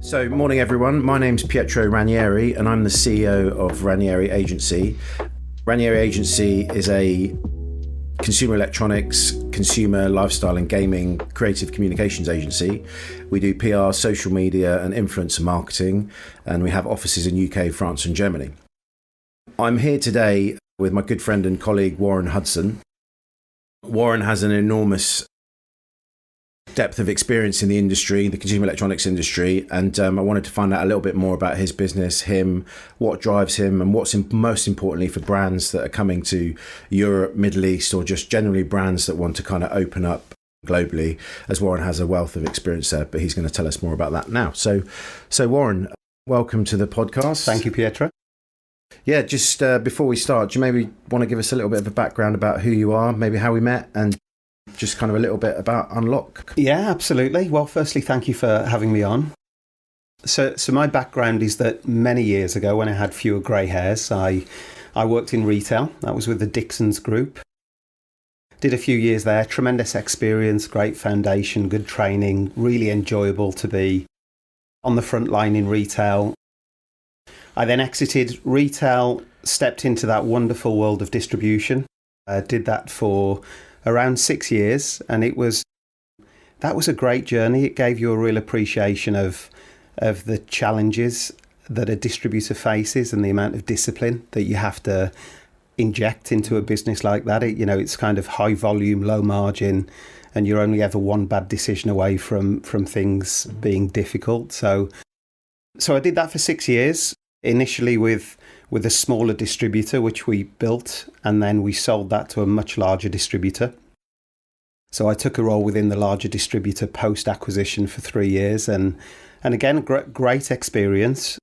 So, morning everyone. My name's Pietro Ranieri and I'm the CEO of Ranieri Agency. Ranieri Agency is a consumer electronics, consumer lifestyle and gaming creative communications agency. We do PR, social media and influencer marketing, and we have offices in UK, France and Germany. I'm here today with my good friend and colleague Warren Hudson. Warren has an enormous depth of experience in the industry, the consumer electronics industry, and I wanted to find out a little bit more about his business, him, what drives him, and what's most importantly for brands that are coming to Europe, Middle East, or just generally brands that want to kind of open up globally, as Warren has a wealth of experience there, but he's going to tell us more about that now. So Warren, welcome to the podcast. Thank you, Pietro. Yeah, just before we start, do you maybe want to give us a little bit of a background about who you are, maybe how we met, and just kind of a little bit about Unlock? Yeah, absolutely. Well, firstly, thank you for having me on. So my background is that many years ago, when I had fewer grey hairs, I worked in retail. That was with the Dixons group. Did a few years there, tremendous experience, great foundation, good training, really enjoyable to be on the front line in retail. I then exited retail, stepped into that wonderful world of distribution. Did that for around 6 years, and that was a great journey. It gave you a real appreciation of the challenges that a distributor faces and the amount of discipline that you have to inject into a business like that. It's kind of high volume, low margin, and you're only ever one bad decision away from things being difficult. So I did that for 6 years, initially with a smaller distributor, which we built, and then we sold that to a much larger distributor. So I took a role within the larger distributor post-acquisition for 3 years, and again, great experience.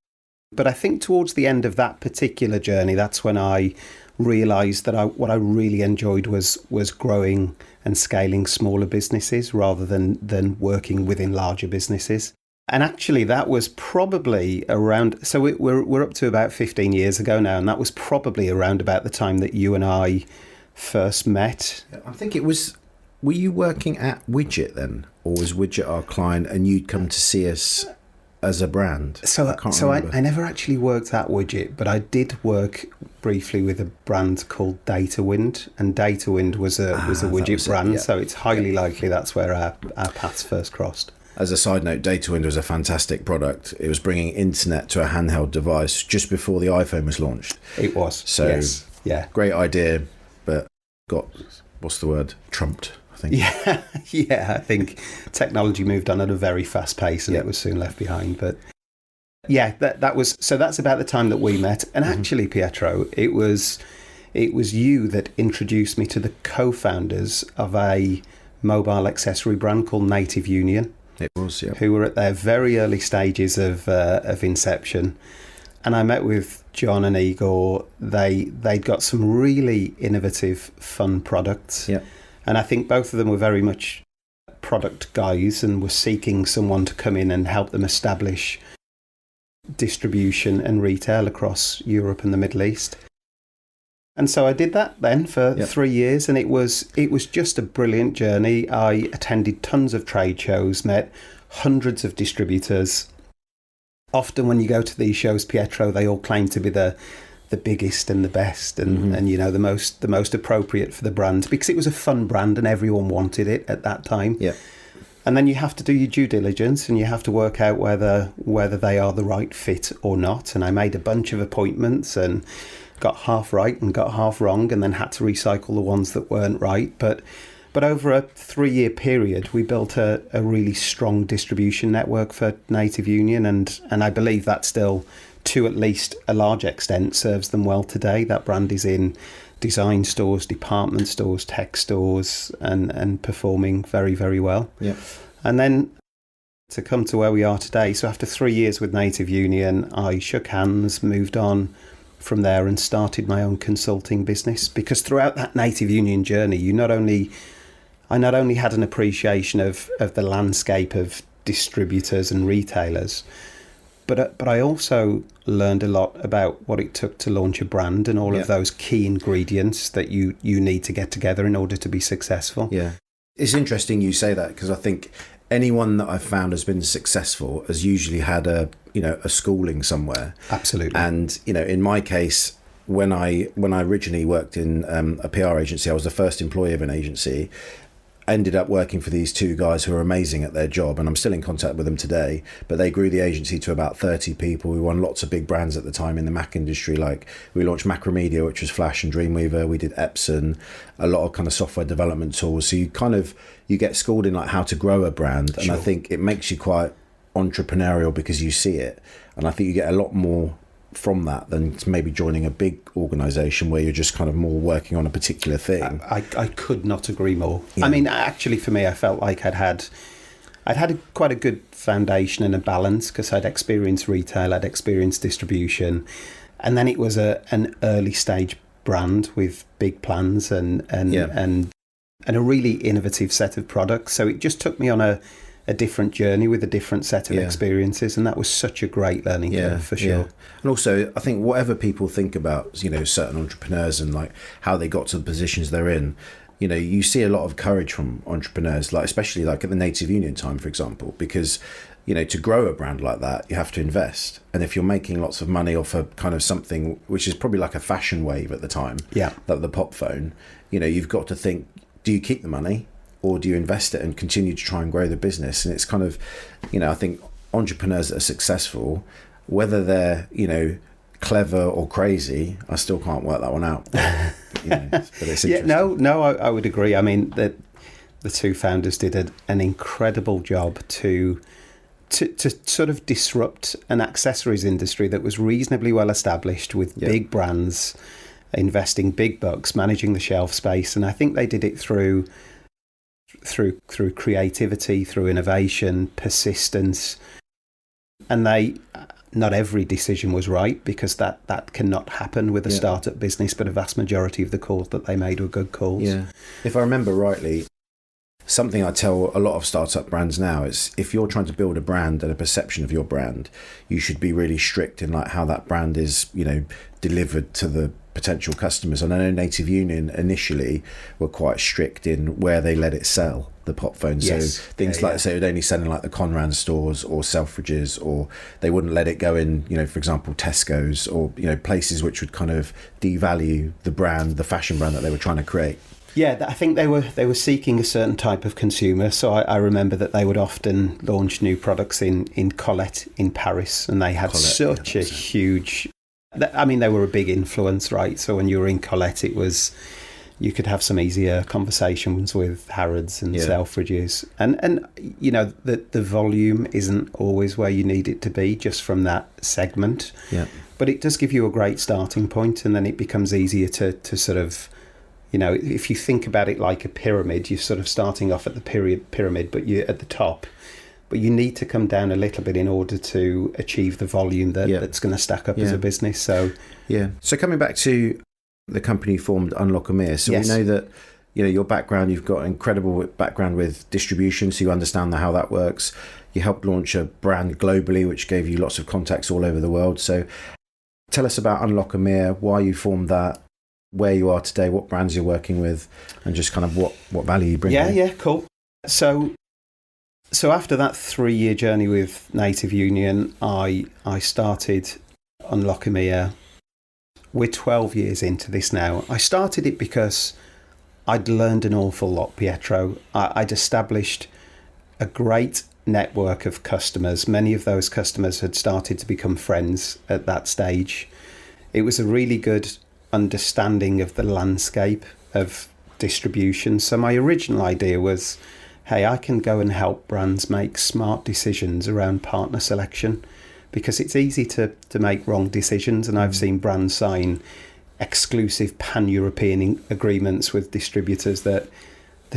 But I think towards the end of that particular journey, that's when I realised that what I really enjoyed was growing and scaling smaller businesses rather than working within larger businesses. And actually, that was probably around, so we're up to about 15 years ago now, and that was probably around about the time that you and I first met. I think it was, were you working at Widget then? Or was Widget our client and you'd come to see us as a brand? I never actually worked at Widget, but I did work briefly with a brand called Datawind, and Datawind was a Widget brand, so it's highly likely that's where our paths first crossed. As a side note, Datawind was a fantastic product. It was bringing internet to a handheld device just before the iPhone was launched. It was. So, yes. Yeah. Great idea, but got, trumped, I think. Yeah. I think technology moved on at a very fast pace and it was soon left behind. But yeah, that's about the time that we met. And actually, Pietro, it was you that introduced me to the co-founders of a mobile accessory brand called Native Union. It was, yeah. Who were at their very early stages of inception. And I met with John and Igor. They'd got some really innovative, fun products. Yeah. And I think both of them were very much product guys and were seeking someone to come in and help them establish distribution and retail across Europe and the Middle East. And so I did that then for 3 years, and it was just a brilliant journey. I attended tons of trade shows, met hundreds of distributors. Often when you go to these shows, Pietro, they all claim to be the biggest and the best and the most appropriate for the brand, because it was a fun brand and everyone wanted it at that time. Yeah. And then you have to do your due diligence and you have to work out whether they are the right fit or not. And I made a bunch of appointments and got half right and got half wrong, and then had to recycle the ones that weren't right. But over a 3-year period, we built a really strong distribution network for Native Union, and I believe that still, to at least a large extent, serves them well today. That brand is in design stores, department stores, tech stores, and performing very, very well. Yeah. And then to come to where we are today, so after 3 years with Native Union, I shook hands, moved on from there and started my own consulting business, because throughout that Native Union journey, I not only had an appreciation of the landscape of distributors and retailers, but I also learned a lot about what it took to launch a brand and all of those key ingredients that you need to get together in order to be successful. Yeah. It's interesting you say that, because I think anyone that I've found has been successful has usually had a schooling somewhere. Absolutely. And in my case, when I originally worked in a PR agency, I was the first employee of an agency. I ended up working for these two guys who are amazing at their job, and I'm still in contact with them today. But they grew the agency to about 30 people. We won lots of big brands at the time in the Mac industry. Like, we launched Macromedia, which was Flash and Dreamweaver. We did Epson, a lot of kind of software development tools. So you get schooled in like how to grow a brand, and Sure. I think it makes you quite entrepreneurial because you see it, and I think you get a lot more from that than maybe joining a big organization where you're just kind of more working on a particular thing. I could not agree more. Yeah. I mean, actually, for me, I felt like I'd had quite a good foundation and a balance, because I'd experienced retail, I'd experienced distribution, and then it was an early stage brand with big plans and a really innovative set of products. So it just took me on a different journey with a different set of experiences, and that was such a great learning curve for sure. And also, I think whatever people think about certain entrepreneurs and like how they got to the positions they're in, you see a lot of courage from entrepreneurs, like especially like at the Native Union time, for example, because to grow a brand like that, you have to invest. And if you're making lots of money off a kind of something which is probably like a fashion wave at the time, like the pop phone, you've got to think, do you keep the money, or do you invest it and continue to try and grow the business? And it's kind of, I think entrepreneurs that are successful, whether they're, clever or crazy, I still can't work that one out. But it's interesting. I would agree. I mean, the two founders did an incredible job to sort of disrupt an accessories industry that was reasonably well established with big brands, investing big bucks, managing the shelf space. And I think they did it through creativity, through innovation, persistence, and not every decision was right, because that cannot happen with a startup business, but a vast majority of the calls that they made were good calls. Yeah. If I remember rightly, something I tell a lot of startup brands now is, if you're trying to build a brand and a perception of your brand, you should be really strict in like how that brand is, delivered to the potential customers. And I know Native Union initially were quite strict in where they let it sell, the pop phone. Yes. So things like, say, it would only sell in like the Conran stores or Selfridges, or they wouldn't let it go in, for example, Tesco's, or, places which would kind of devalue the brand, the fashion brand that they were trying to create. Yeah, I think they were seeking a certain type of consumer. So I remember that they would often launch new products in Colette in Paris, and they had such a huge... I mean, they were a big influence, right? So when you were in Colette, you could have some easier conversations with Harrods and Selfridges. And the volume isn't always where you need it to be, just from that segment. Yeah. But it does give you a great starting point, and then it becomes easier to sort of... if you think about it like a pyramid, you're sort of starting off at the pyramid, but you're at the top. But you need to come down a little bit in order to achieve the volume that's going to stack up as a business. So coming back to the company you formed, Unlock EMEA. So we know that your background, you've got incredible background with distribution, so you understand how that works. You helped launch a brand globally, which gave you lots of contacts all over the world. So tell us about Unlock EMEA, why you formed that, where you are today, what brands you're working with, and just kind of what value you bring. Yeah, cool. So after that 3-year journey with Native Union, I started Unlock EMEA. We're 12 years into this now. I started it because I'd learned an awful lot, Pietro. I'd established a great network of customers. Many of those customers had started to become friends at that stage. It was a really good understanding of the landscape of distribution. So my original idea was, hey, I can go and help brands make smart decisions around partner selection, because it's easy to make wrong decisions. And I've seen brands sign exclusive pan-European agreements with distributors that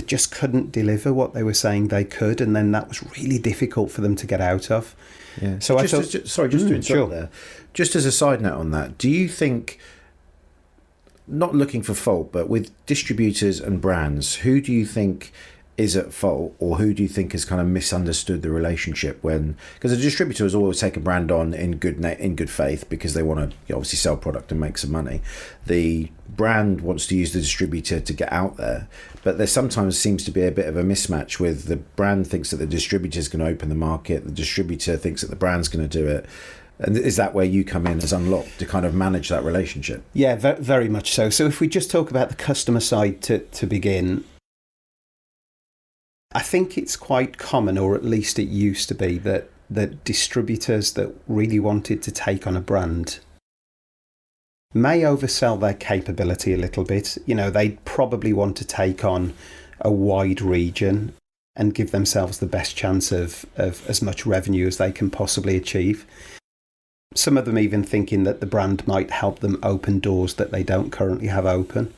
just couldn't deliver what they were saying they could, and then that was really difficult for them to get out of. Yeah. So I thought... Sorry, just to interrupt there. Just as a side note on that, do you think, not looking for fault, but with distributors and brands, who do you think is at fault, or who do you think has kind of misunderstood the relationship? When, because a distributor has always taken a brand on in good faith because they want to obviously sell product and make some money. The brand wants to use the distributor to get out there, but there sometimes seems to be a bit of a mismatch with the brand thinks that the distributor is going to open the market, the distributor thinks that the brand's going to do it. And is that where you come in as Unlock to kind of manage that relationship? Yeah, very much so. So if we just talk about the customer side to begin, I think it's quite common, or at least it used to be, that distributors that really wanted to take on a brand may oversell their capability a little bit. They'd probably want to take on a wide region and give themselves the best chance of as much revenue as they can possibly achieve. Some of them even thinking that the brand might help them open doors that they don't currently have open.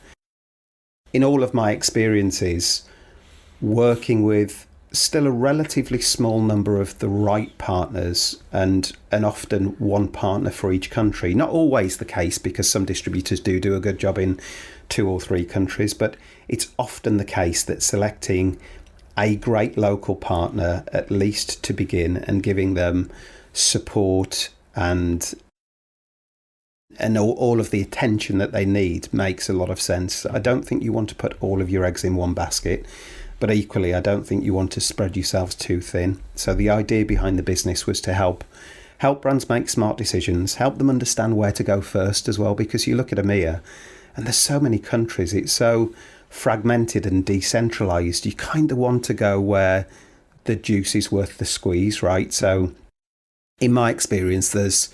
In all of my experiences, working with still a relatively small number of the right partners, and often one partner for each country. Not always the case, because some distributors do a good job in 2 or 3 countries, but it's often the case that selecting a great local partner, at least to begin, and giving them support and all of the attention that they need makes a lot of sense. I don't think you want to put all of your eggs in one basket, but equally, I don't think you want to spread yourselves too thin. So the idea behind the business was to help brands make smart decisions, help them understand where to go first as well, because you look at EMEA and there's so many countries, it's so fragmented and decentralized. You kind of want to go where the juice is worth the squeeze, right? So in my experience, there's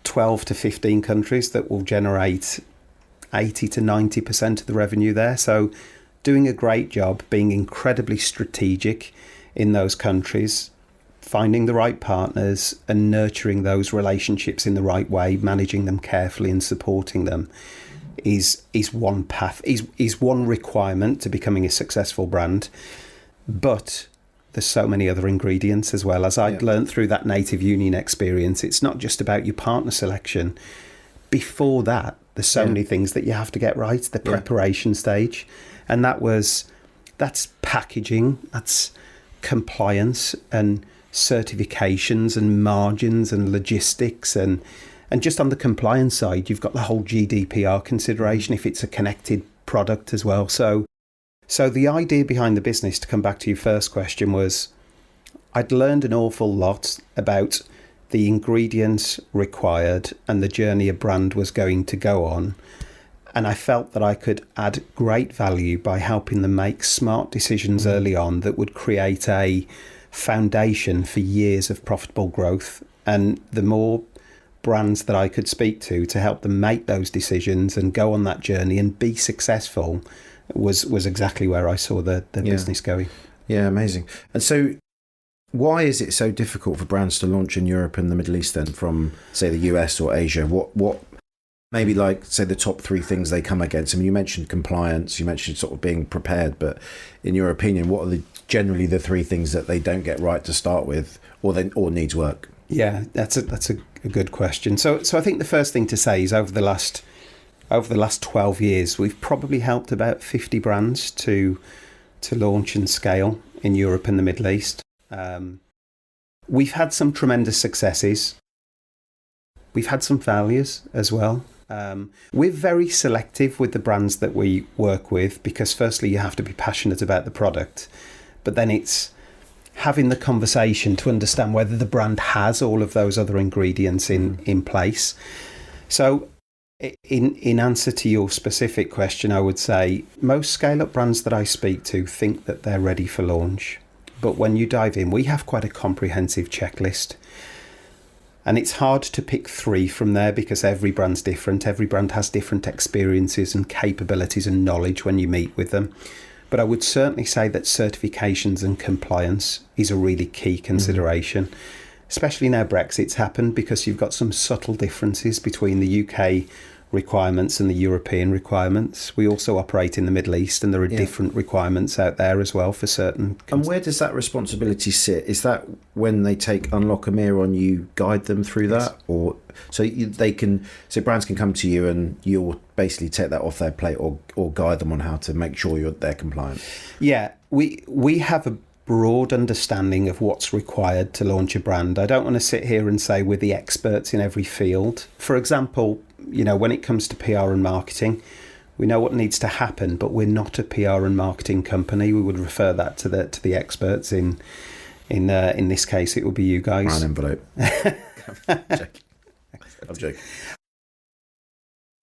12 to 15 countries that will generate 80 to 90% of the revenue there. So doing a great job, being incredibly strategic in those countries, finding the right partners and nurturing those relationships in the right way, managing them carefully and supporting them is one path, is one requirement to becoming a successful brand. But there's so many other ingredients as well. As I'd learned through that native union experience, it's not just about your partner selection. Before that, there's so many things that you have to get right, the preparation stage. And that's packaging, that's compliance and certifications and margins and logistics. And just on the compliance side, you've got the whole GDPR consideration if it's a connected product as well. So the idea behind the business, to come back to your first question, was I'd learned an awful lot about the ingredients required and the journey a brand was going to go on. And I felt that I could add great value by helping them make smart decisions early on that would create a foundation for years of profitable growth. And the more brands that I could speak to help them make those decisions and go on that journey and be successful was exactly where I saw the business going. Yeah, amazing. And so why is it so difficult for brands to launch in Europe and the Middle East then from, say, the US or Asia? What maybe, like, say, the top 3 things they come against? I mean, you mentioned compliance, you mentioned sort of being prepared, but in your opinion, what are generally the 3 things that they don't get right to start with, or needs work? Yeah, that's a good question. So I think the first thing to say is over the last 12 years, we've probably helped about 50 brands to launch and scale in Europe and the Middle East. We've had some tremendous successes. We've had some failures as well. We're very selective with the brands that we work with because firstly, you have to be passionate about the product, but then it's having the conversation to understand whether the brand has all of those other ingredients in place. So in answer to your specific question, I would say most scale-up brands that I speak to think that they're ready for launch. But when you dive in, we have quite a comprehensive checklist. And it's hard to pick 3 from there because every brand's different. Every brand has different experiences and capabilities and knowledge when you meet with them. But I would certainly say that certifications and compliance is a really key consideration, especially now Brexit's happened, because you've got some subtle differences between the UK requirements and the European requirements. We also operate in the Middle East, and there are different requirements out there as well for certain. And where does that responsibility sit? Is that when they take Unlock EMEA on, you guide them through that, or? So brands can come to you and you'll basically take that off their plate or guide them on how to make sure they're compliant. Yeah, we have a broad understanding of what's required to launch a brand. I don't want to sit here and say we're the experts in every field. For example, when it comes to PR and marketing, we know what needs to happen, but we're not a PR and marketing company. We would refer that to the experts. In this case, it would be you guys. Brown envelope. I'm joking.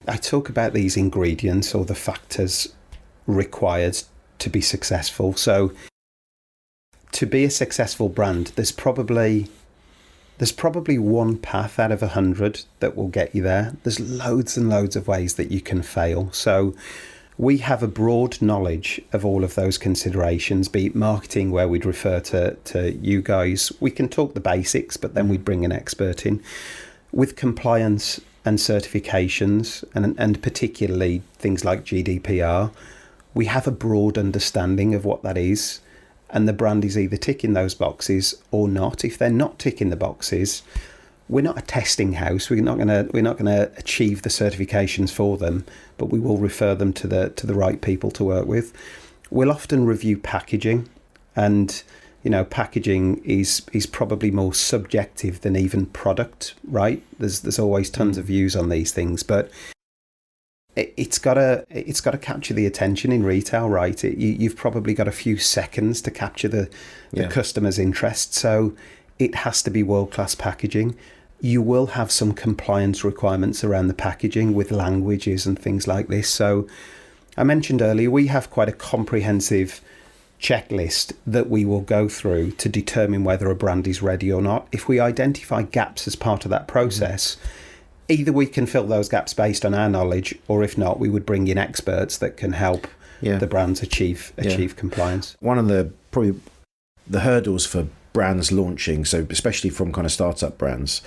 I talk about these ingredients or the factors required to be successful. So, to be a successful brand, there's probably one path out of 100 that will get you there. There's loads and loads of ways that you can fail. So we have a broad knowledge of all of those considerations, be it marketing, where we'd refer to you guys. We can talk the basics, but then we'd bring an expert in. With compliance and certifications, and particularly things like GDPR, we have a broad understanding of what that is. And the brand is either ticking those boxes or not. If they're not ticking the boxes, we're not a testing house. We're not going to achieve the certifications for them, but we will refer them to the right people to work with. We'll often review packaging, and packaging is probably more subjective than even product, right? There's always tons of views on these things, but it's got to capture the attention in retail, right? You've probably got a few seconds to capture the customer's interest, so it has to be world-class packaging. You will have some compliance requirements around the packaging with languages and things like this. So I mentioned earlier, we have quite a comprehensive checklist that we will go through to determine whether a brand is ready or not. If we identify gaps as part of that process, either we can fill those gaps based on our knowledge, or if not, we would bring in experts that can help the brands achieve compliance. One of the hurdles for brands launching, so especially from kind of startup brands,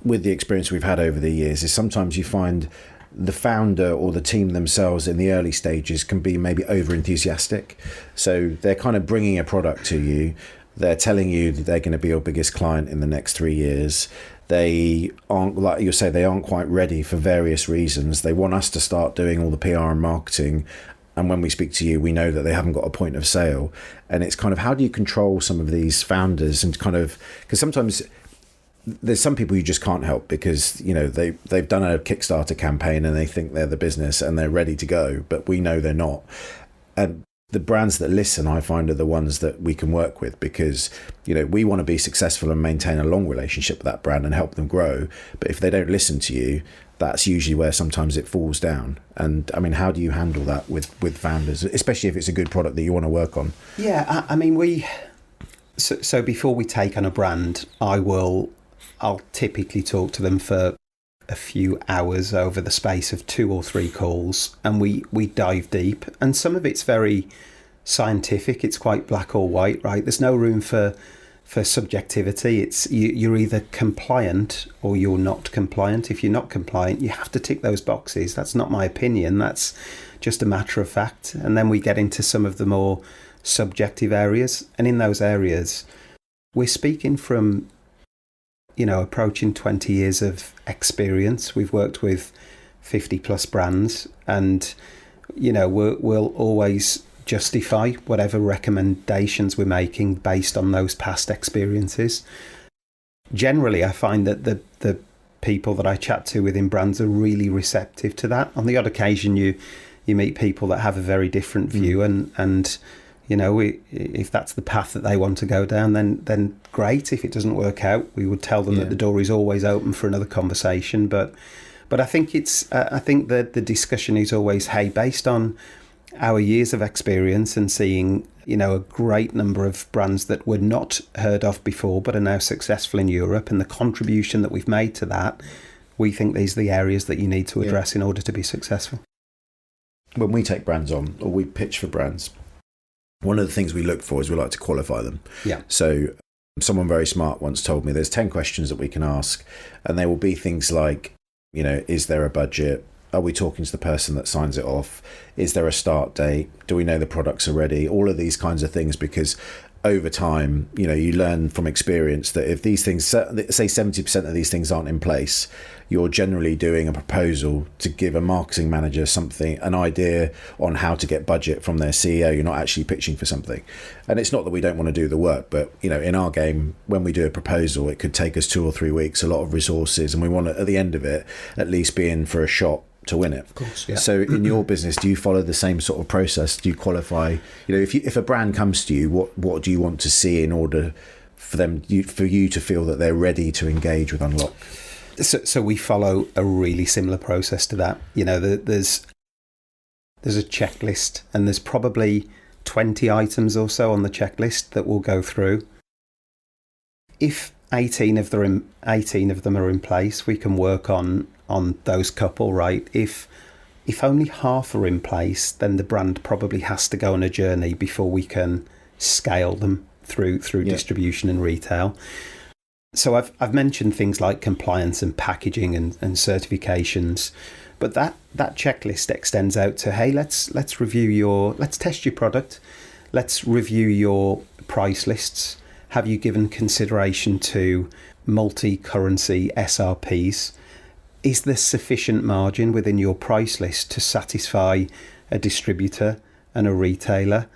with the experience we've had over the years, is sometimes you find the founder or the team themselves in the early stages can be maybe over enthusiastic. So they're kind of bringing a product to you. They're telling you that they're going to be your biggest client in the next 3 years. They aren't, like you say, they aren't quite ready for various reasons. They want us to start doing all the PR and marketing. And when we speak to you, we know that they haven't got a point of sale. And it's kind of, how do you control some of these founders and kind of, because sometimes there's some people you just can't help because, they've done a Kickstarter campaign and they think they're the business and they're ready to go, but we know they're not. And the brands that listen, I find, are the ones that we can work with because, we want to be successful and maintain a long relationship with that brand and help them grow. But if they don't listen to you, that's usually where sometimes it falls down. And I mean, how do you handle that with founders, especially if it's a good product that you want to work on? Yeah, I mean, so before we take on a brand, I'll typically talk to them for a few hours over the space of 2 or 3 calls, and we dive deep. And some of it's very scientific. It's quite black or white, right? There's no room for subjectivity. It's you're either compliant or you're not compliant. If you're not compliant, you have to tick those boxes. That's not my opinion. That's just a matter of fact. And then we get into some of the more subjective areas. And in those areas, we're speaking from approaching 20 years of experience. We've worked with 50 plus brands, and we'll always justify whatever recommendations we're making based on those past experiences. Generally, I find that the people that I chat to within brands are really receptive to that. On the odd occasion, you meet people that have a very different view, and if that's the path that they want to go down, then great. If it doesn't work out, we would tell them that the door is always open for another conversation. But I think I think that the discussion is always, hey, based on our years of experience and seeing, a great number of brands that were not heard of before but are now successful in Europe, and the contribution that we've made to that, we think these are the areas that you need to address in order to be successful. When we take brands on or we pitch for brands, one of the things we look for is we like to qualify them. Yeah. So someone very smart once told me there's 10 questions that we can ask, and they will be things like, is there a budget? Are we talking to the person that signs it off? Is there a start date? Do we know the products are ready? All of these kinds of things, because over time, you learn from experience that if these things, say 70% of these things aren't in place, you're generally doing a proposal to give a marketing manager an idea on how to get budget from their CEO. You're not actually pitching for something. And it's not that we don't want to do the work, but in our game, when we do a proposal, it could take us 2 or 3 weeks, a lot of resources, and we want to, at the end of it, at least be in for a shot to win it. Of course, yeah. So in your business, do you follow the same sort of process? Do you qualify? If a brand comes to you, what do you want to see in order for you to feel that they're ready to engage with Unlock? So we follow a really similar process to that. There's a checklist, and there's probably 20 items or so on the checklist that we'll go through. If 18 of them are in place, we can work on those couple, right? If only half are in place, then the brand probably has to go on a journey before we can scale them through distribution and retail. So I've mentioned things like compliance and packaging and certifications, but that checklist extends out to, hey, let's test your product, let's review your price lists. Have you given consideration to multi-currency SRPs? Is there sufficient margin within your price list to satisfy a distributor and a retailer?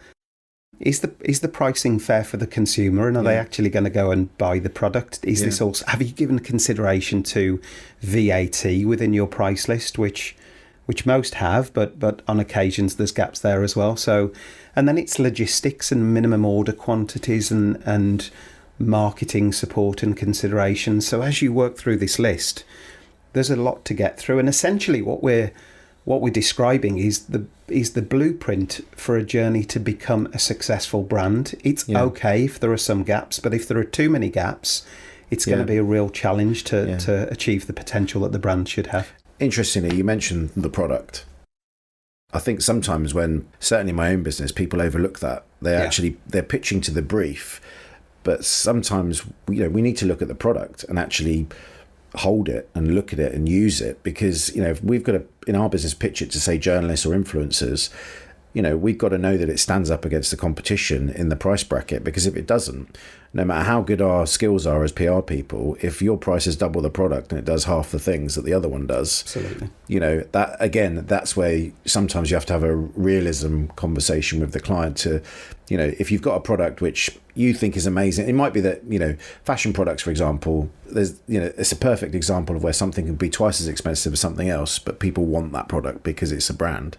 Is the pricing fair for the consumer, and are they actually going to go and buy the product? This also, have you given consideration to VAT within your price list, which most have, but on occasions there's gaps there as well. So, and then it's logistics and minimum order quantities and marketing support and consideration. So as you work through this list, there's a lot to get through, and essentially what we're describing is the blueprint for a journey to become a successful brand. It's okay if there are some gaps, but if there are too many gaps, it's going to be a real challenge to achieve the potential that the brand should have. Interestingly, you mentioned the product. I think sometimes when, certainly in my own business, people overlook that. They're pitching to the brief, but sometimes we need to look at the product and actually hold it and look at it and use it, because if we've got to, in our business, pitch it to, say, journalists or influencers, we've got to know that it stands up against the competition in the price bracket, because if it doesn't, no matter how good our skills are as PR people, if your price is double the product and it does half the things that the other one does, absolutely, that again, that's where sometimes you have to have a realism conversation with the client to, if you've got a product which you think is amazing, it might be that, fashion products, for example, there's, it's a perfect example of where something can be twice as expensive as something else, but people want that product because it's a brand.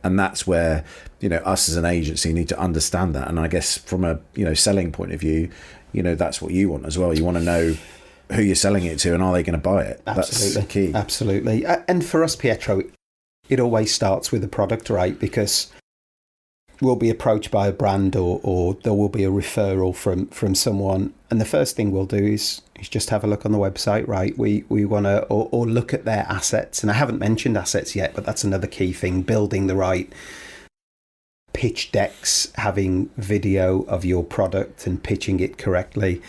And that's where, us as an agency need to understand that. And I guess from a, selling point of view, that's what you want as well. You want to know who you're selling it to and are they going to buy it? Absolutely. That's key. Absolutely. And for us, Pietro, it always starts with the product, right? Because we'll be approached by a brand or there will be a referral from someone. And the first thing we'll do is just have a look on the website, right? We want to, or look at their assets. And I haven't mentioned assets yet, but that's another key thing, building the right pitch decks, having video of your product and pitching it correctly.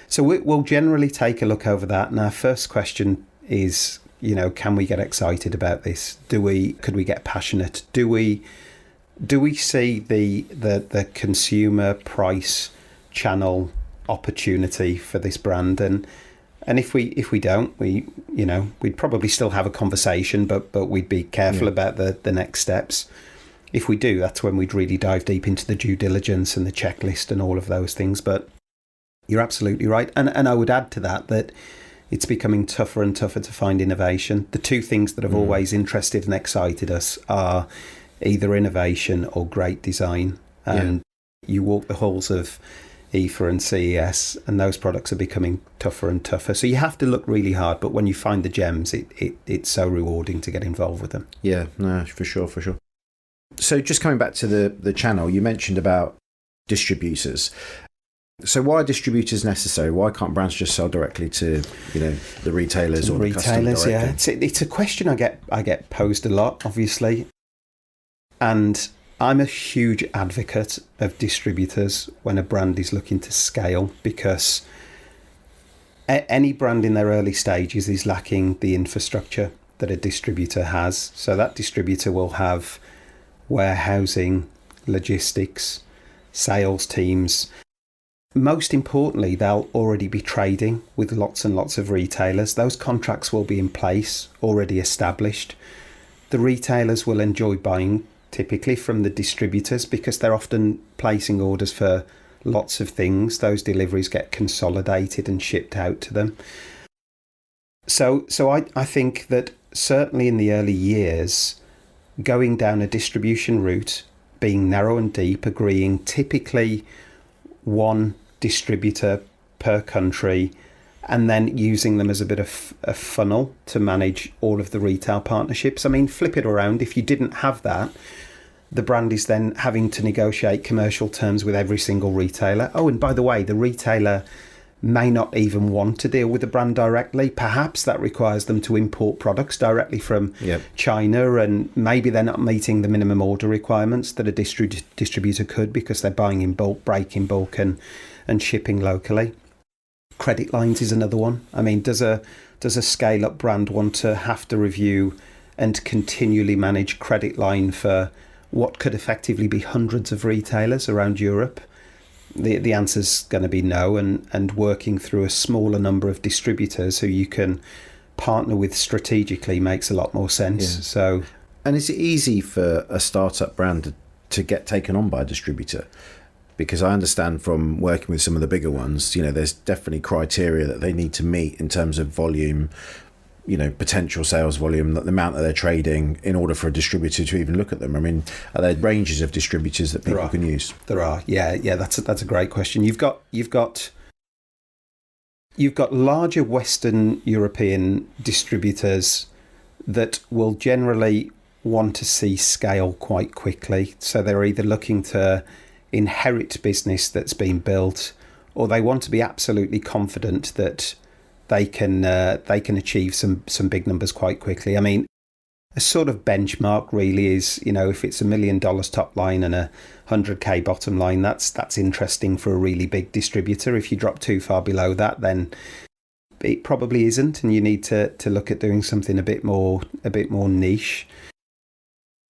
So we'll generally take a look over that. And our first question is, can we get excited about this? Could we get passionate? Do we see the consumer price channel opportunity for this brand? And if we don't, we'd probably still have a conversation, but we'd be careful about the next steps. If we do, that's when we'd really dive deep into the due diligence and the checklist and all of those things. But you're absolutely right. And I would add to that it's becoming tougher and tougher to find innovation. The two things that have always interested and excited us are either innovation or great design. And you walk the halls of IFA and CES, and those products are becoming tougher and tougher. So you have to look really hard, but when you find the gems, it's so rewarding to get involved with them. Yeah, no, for sure. So just coming back to the channel, you mentioned about distributors. So why are distributors necessary? Why can't brands just sell directly to the retailers or the customer directly? Yeah, it's a question I get posed a lot, obviously, and I'm a huge advocate of distributors when a brand is looking to scale, because any brand in their early stages is lacking the infrastructure that a distributor has. So that distributor will have warehousing, logistics, sales teams. Most importantly, they'll already be trading with lots and lots of retailers. Those contracts will be in place, already established. The retailers will enjoy buying typically from the distributors because they're often placing orders for lots of things. Those deliveries get consolidated and shipped out to them. So I think that certainly in the early years, going down a distribution route, being narrow and deep, agreeing typically one distributor per country, and then using them as a bit of a funnel to manage all of the retail partnerships. I mean, flip it around. If you didn't have that, the brand is then having to negotiate commercial terms with every single retailer. Oh, and by the way, the retailer may not even want to deal with the brand directly. Perhaps that requires them to import products directly from China, and maybe they're not meeting the minimum order requirements that a distributor could because they're buying in bulk, break in bulk, and shipping locally. Credit lines is another one. I mean, does a scale-up brand want to have to review and continually manage credit line for what could effectively be hundreds of retailers around Europe? The answer's going to be no, and working through a smaller number of distributors who you can partner with strategically makes a lot more sense. Yeah. So, and is it easy for a startup brand to get taken on by a distributor? Because I understand from working with some of the bigger ones, there's definitely criteria that they need to meet in terms of volume, potential sales volume, the amount that they're trading, in order for a distributor to even look at them. I mean, are there ranges of distributors that people can use? There are. Yeah. That's a great question. You've got larger Western European distributors that will generally want to see scale quite quickly. So they're either looking to inherit business that's been built, or they want to be absolutely confident that they can achieve some big numbers quite quickly. I mean, a sort of benchmark really is, if it's $1 million top line and a 100K bottom line, that's interesting for a really big distributor. If you drop too far below that, then it probably isn't, and you need to look at doing something a bit more niche.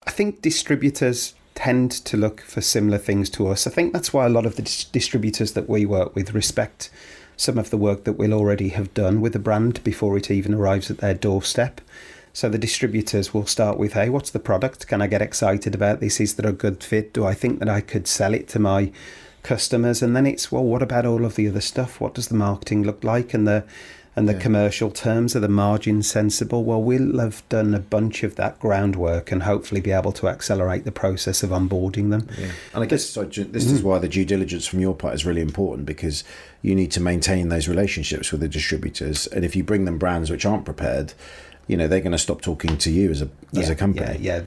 I think distributors tend to look for similar things to us. I think that's why a lot of the distributors that we work with respect some of the work that we'll already have done with the brand before it even arrives at their doorstep. So the distributors will start with, hey, what's the product? Can I get excited about this? Is there a good fit? Do I think that I could sell it to my customers? And then it's, well, what about all of the other stuff? What does the marketing look like? And the commercial terms, are the margins sensible? Well, we'll have done a bunch of that groundwork and hopefully be able to accelerate the process of onboarding them. Yeah. And I guess this is why the due diligence from your part is really important, because you need to maintain those relationships with the distributors. And if you bring them brands which aren't prepared, they're going to stop talking to you as a company. Yeah,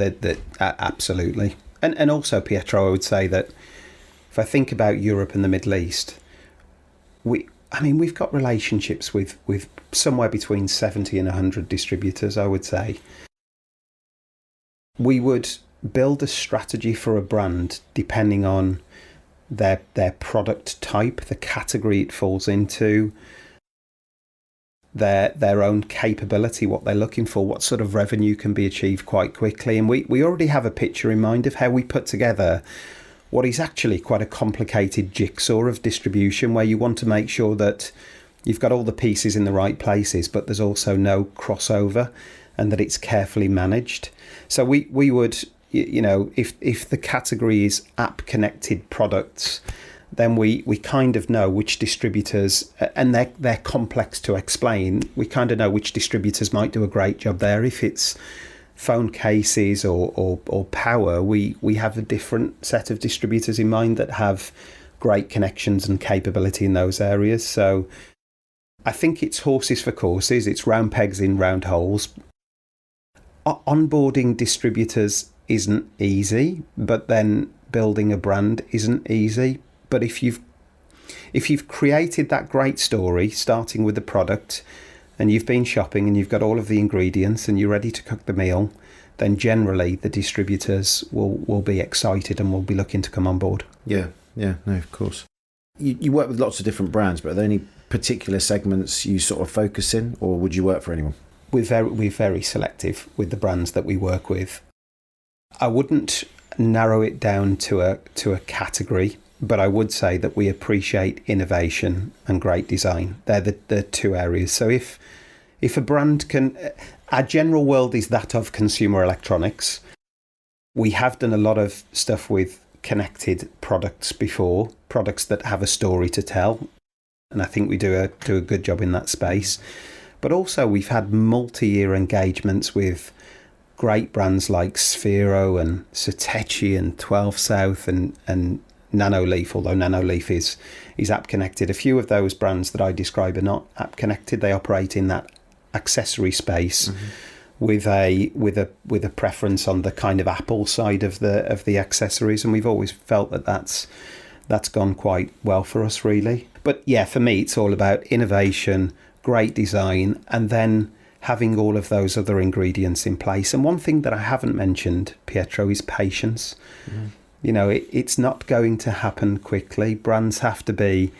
absolutely. And also, Pietro, I would say that if I think about Europe and the Middle East, we've got relationships with somewhere between 70 and 100 distributors, I would say. We would build a strategy for a brand depending on their product type, the category it falls into, their own capability, what they're looking for, what sort of revenue can be achieved quite quickly. And we already have a picture in mind of how we put together what is actually quite a complicated jigsaw of distribution, where you want to make sure that you've got all the pieces in the right places, but there's also no crossover, and that it's carefully managed. So we would, if the category is app-connected products, then we kind of know which distributors, and they're complex to explain, we kind of know which distributors might do a great job there. If it's phone cases or power, we have a different set of distributors in mind that have great connections and capability in those areas. So I think it's horses for courses, it's round pegs in round holes. Onboarding distributors isn't easy, but then building a brand isn't easy. But if you've created that great story, starting with the product, and you've been shopping and you've got all of the ingredients and you're ready to cook the meal, then generally the distributors will be excited and will be looking to come on board. Yeah, no, of course. You work with lots of different brands, but are there any particular segments you sort of focus in, or would you work for anyone? We're very selective with the brands that we work with. I wouldn't narrow it down to a category, but I would say that we appreciate innovation and great design. They're the two areas. So if a brand can, our general world is that of consumer electronics. We have done a lot of stuff with connected products before, products that have a story to tell, and I think we do a good job in that space. But also we've had multi-year engagements with great brands like Sphero and Satechi and 12 South and Nanoleaf, although Nanoleaf is app connected. A few of those brands that I describe are not app connected. They operate in that accessory space with a preference on the kind of Apple side of the accessories, and we've always felt that that's gone quite well for us, really. But yeah, for me it's all about innovation, great design, and then having all of those other ingredients in place. And one thing that I haven't mentioned, Pietro, is patience. You know, it's not going to happen quickly. Brands have to be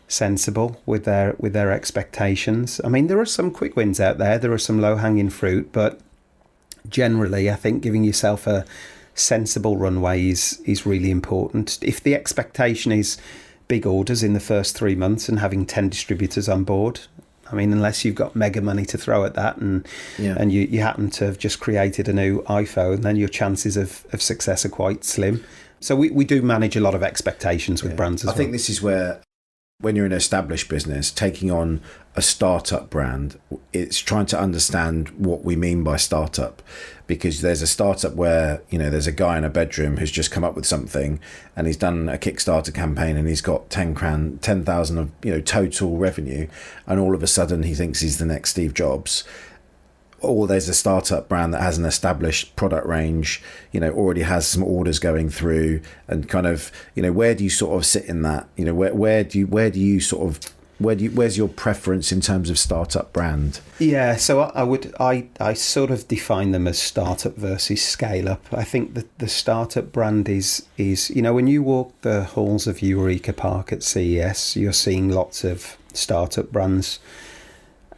sensible with their expectations. I mean, there are some quick wins out there. There are some low-hanging fruit, but generally, I think giving yourself a sensible runway is really important. If the expectation is big orders in the first 3 months and having 10 distributors on board, I mean, unless you've got mega money to throw at that and you happen to have just created a new iPhone, then your chances of success are quite slim. So we do manage a lot of expectations with brands as well. I think this is where, when you're an established business, taking on a startup brand, it's trying to understand what we mean by startup. Because there's a startup where, you know, there's a guy in a bedroom who's just come up with something and he's done a Kickstarter campaign and he's got 10,000 of, you know, total revenue, and all of a sudden he thinks he's the next Steve Jobs. Or there's a startup brand that has an established product range, you know, already has some orders going through, and kind of, you know, where do you sort of sit in that? You know, where's your preference in terms of startup brand? Yeah, so I sort of define them as startup versus scale up. I think that the startup brand is, you know, when you walk the halls of Eureka Park at CES, you're seeing lots of startup brands,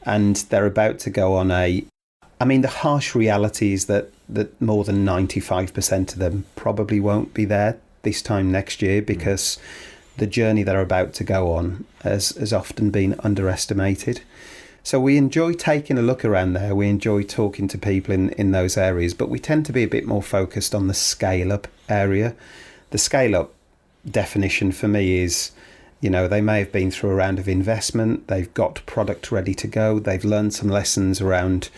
and they're about to go on the harsh reality is that more than 95% of them probably won't be there this time next year, because the journey they're about to go on has often been underestimated. So we enjoy taking a look around there. We enjoy talking to people in those areas, but we tend to be a bit more focused on the scale-up area. The scale-up definition for me is, you know, they may have been through a round of investment, they've got product ready to go, they've learned some lessons around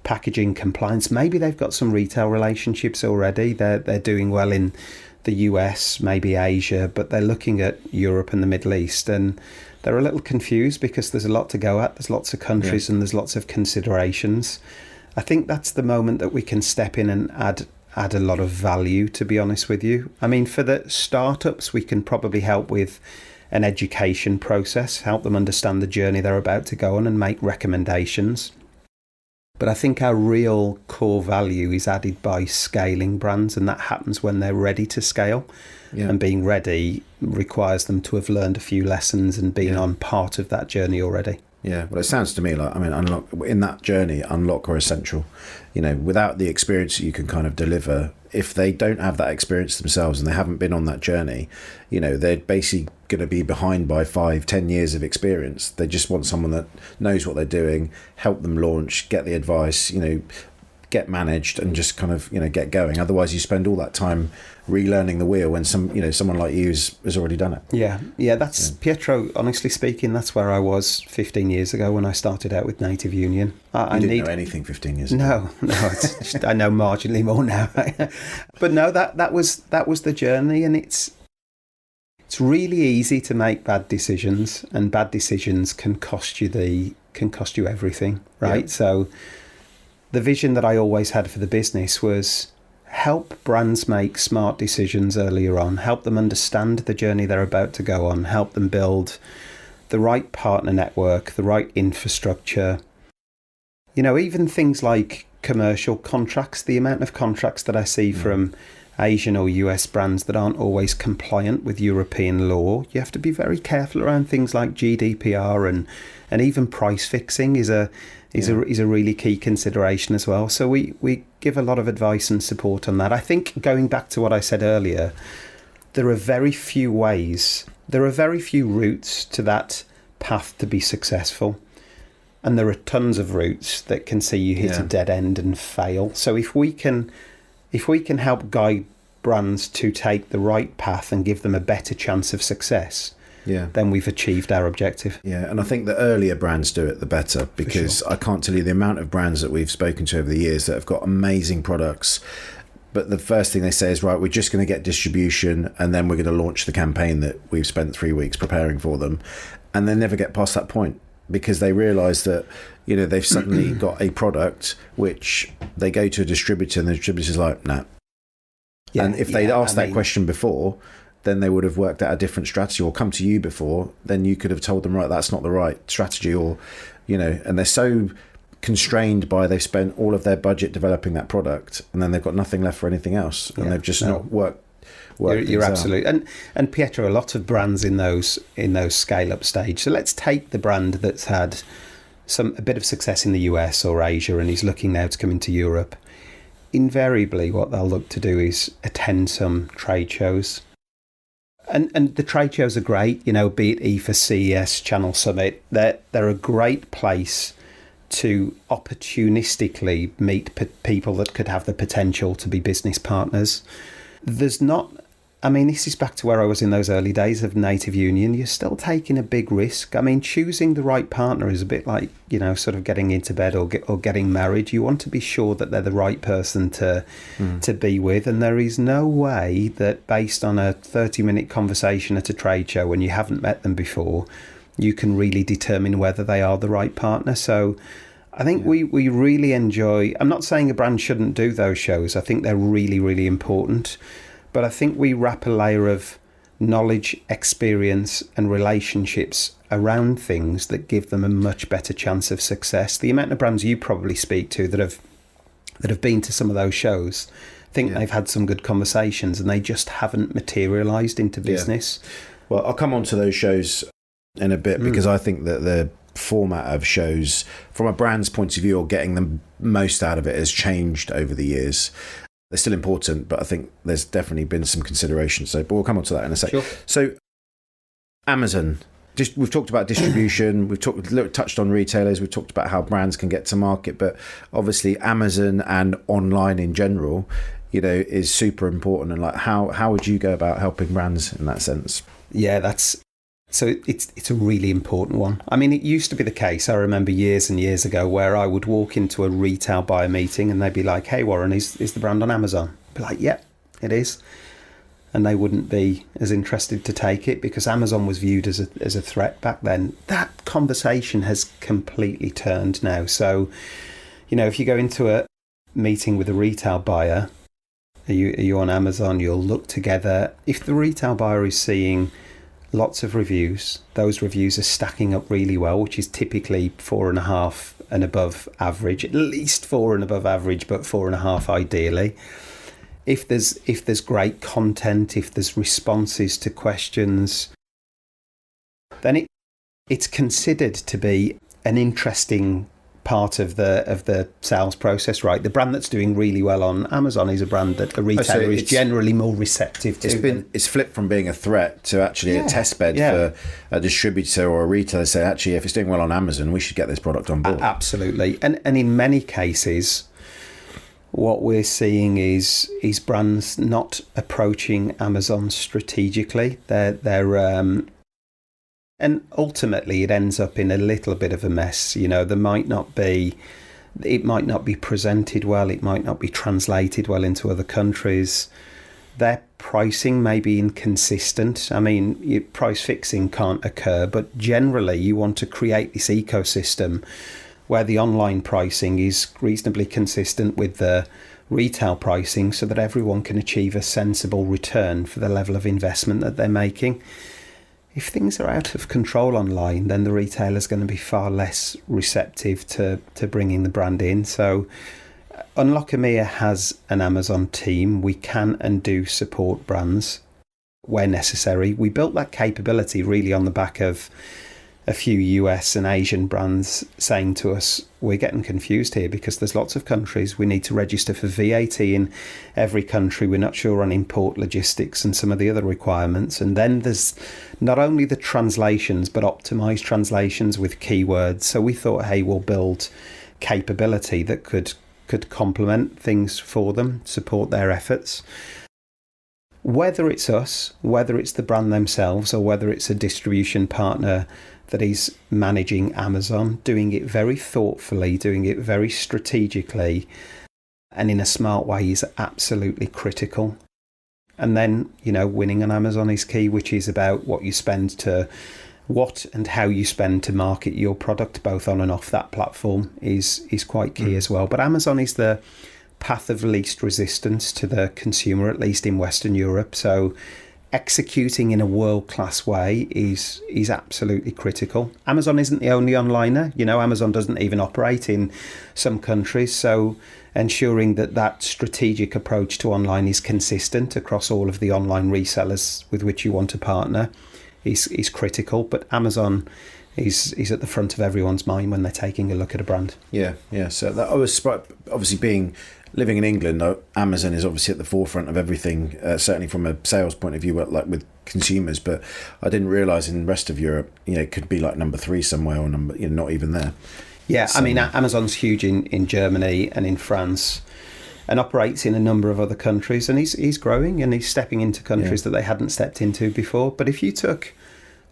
packaging compliance, maybe they've got some retail relationships already, they're doing well in the US, maybe Asia, but they're looking at Europe and the Middle East, and they're a little confused because there's a lot to go at, there's lots of countries and there's lots of considerations. I think that's the moment that we can step in and add a lot of value, to be honest with you. I mean, for the startups, we can probably help with an education process, help them understand the journey they're about to go on and make recommendations. But I think our real core value is added by scaling brands, and that happens when they're ready to scale. And being ready requires them to have learned a few lessons and been on part of that journey already. Yeah, well, it sounds to me like, I mean, Unlock, in that journey, Unlock are essential. You know, without the experience that you can kind of deliver, if they don't have that experience themselves and they haven't been on that journey, you know, they're basically going to be behind by 5-10 years of experience. They just want someone that knows what they're doing, help them launch, get the advice, you know, get managed, and just kind of, you know, get going. Otherwise you spend all that time relearning the wheel when someone like you has already done it. That's Pietro, honestly speaking, that's where I was 15 years ago when I started out with Native Union. I didn't know anything 15 years ago. No, it's just, I know marginally more now. But no, that was the journey, and it's really easy to make bad decisions, and bad decisions can cost you everything, right? So the vision that I always had for the business was help brands make smart decisions earlier on, help them understand the journey they're about to go on, help them build the right partner network, the right infrastructure. You know, even things like commercial contracts, the amount of contracts that I see from Asian or US brands that aren't always compliant with European law. You have to be very careful around things like GDPR, and even price fixing is a really key consideration as well. So we give a lot of advice and support on that. I think, going back to what I said earlier, there are very few ways, there are very few routes to that path to be successful. And there are tons of routes that can see you hit a dead end and fail. So if we can help guide brands to take the right path and give them a better chance of success, then we've achieved our objective. Yeah, and I think the earlier brands do it, the better, because I can't tell you the amount of brands that we've spoken to over the years that have got amazing products, but the first thing they say is, right, we're just going to get distribution and then we're going to launch the campaign that we've spent 3 weeks preparing for them, and they never get past that point because they realise that, you know, they've suddenly got a product which they go to a distributor and the distributor's like, nah. Yeah, and if they'd asked that question before, then they would have worked out a different strategy, or come to you before, then you could have told them, right, that's not the right strategy, or, you know, and they're so constrained by they've spent all of their budget developing that product and then they've got nothing left for anything else, and they've just not worked. You're absolutely, and Pietro, a lot of brands in those scale up stage. So let's take the brand that's had a bit of success in the US or Asia and he's looking now to come into Europe. Invariably, what they'll look to do is attend some trade shows. And the trade shows are great, you know, be it IFA, CES, Channel Summit. They're a great place to opportunistically meet people that could have the potential to be business partners. There's not, I mean, this is back to where I was in those early days of Native Union. You're still taking a big risk. I mean, choosing the right partner is a bit like, you know, sort of getting into bed or getting married. You want to be sure that they're the right person to be with. And there is no way that based on a 30-minute conversation at a trade show when you haven't met them before, you can really determine whether they are the right partner. So I think we really enjoy, I'm not saying a brand shouldn't do those shows. I think they're really, really important. But I think we wrap a layer of knowledge, experience and relationships around things that give them a much better chance of success. The amount of brands you probably speak to that have been to some of those shows, I think they've had some good conversations and they just haven't materialised into business. Well, I'll come on to those shows in a bit because I think that the format of shows from a brand's point of view or getting the most out of it has changed over the years. They're still important, but I think there's definitely been some consideration. So, but we'll come on to that in a sec. Sure. So, Amazon. We've talked about distribution. We've touched on retailers. We've talked about how brands can get to market. But obviously, Amazon and online in general, you know, is super important. And like, how would you go about helping brands in that sense? Yeah, it's a really important one. I mean, it used to be the case, I remember years and years ago, where I would walk into a retail buyer meeting and they'd be like, hey, Warren, is the brand on Amazon? I'd be like, yeah, it is. And they wouldn't be as interested to take it because Amazon was viewed as a threat back then. That conversation has completely turned now. So, you know, if you go into a meeting with a retail buyer, are you on Amazon? You'll look together. If the retail buyer is seeing lots of reviews, those reviews are stacking up really well, which is typically 4.5 and above average, at least 4 and above average, but 4.5 ideally. If there's great content, if there's responses to questions, then it's considered to be an interesting part of the sales process, right? The brand that's doing really well on Amazon is a brand that a retailer is generally more receptive to. It's flipped from being a threat to actually a test bed for a distributor or a retailer. Say, actually, if it's doing well on Amazon, we should get this product on board. Absolutely, and in many cases, what we're seeing is brands not approaching Amazon strategically. They're and ultimately, it ends up in a little bit of a mess. You know, it might not be presented well. It might not be translated well into other countries. Their pricing may be inconsistent. I mean, price fixing can't occur, but generally, you want to create this ecosystem where the online pricing is reasonably consistent with the retail pricing so that everyone can achieve a sensible return for the level of investment that they're making. If things are out of control online, then the retailer's going to be far less receptive to bringing the brand in. So Unlock EMEA has an Amazon team. We can and do support brands where necessary. We built that capability really on the back of a few US and Asian brands saying to us, we're getting confused here because there's lots of countries. We need to register for VAT in every country. We're not sure on import logistics and some of the other requirements. And then there's not only the translations, but optimized translations with keywords. So we thought, hey, we'll build capability that could complement things for them, support their efforts. Whether it's us, whether it's the brand themselves, or whether it's a distribution partner that is managing Amazon, doing it very thoughtfully, doing it very strategically, and in a smart way is absolutely critical. And then, winning on Amazon is key, which is about what and how you spend to market your product, both on and off that platform, is quite key as well. But Amazon is the path of least resistance to the consumer, at least in Western Europe. So executing in a world-class way is absolutely critical. Amazon isn't the only onliner. Amazon doesn't even operate in some countries. So ensuring that strategic approach to online is consistent across all of the online resellers with which you want to partner is critical. But Amazon is at the front of everyone's mind when they're taking a look at a brand. Yeah. So that, I was obviously living in England, Amazon is obviously at the forefront of everything, certainly from a sales point of view, like with consumers. But I didn't realise in the rest of Europe, it could be like number 3 somewhere, or not even there. Yeah, So, I mean, Amazon's huge in Germany and in France, and operates in a number of other countries. And he's growing, and he's stepping into countries that they hadn't stepped into before. But if you took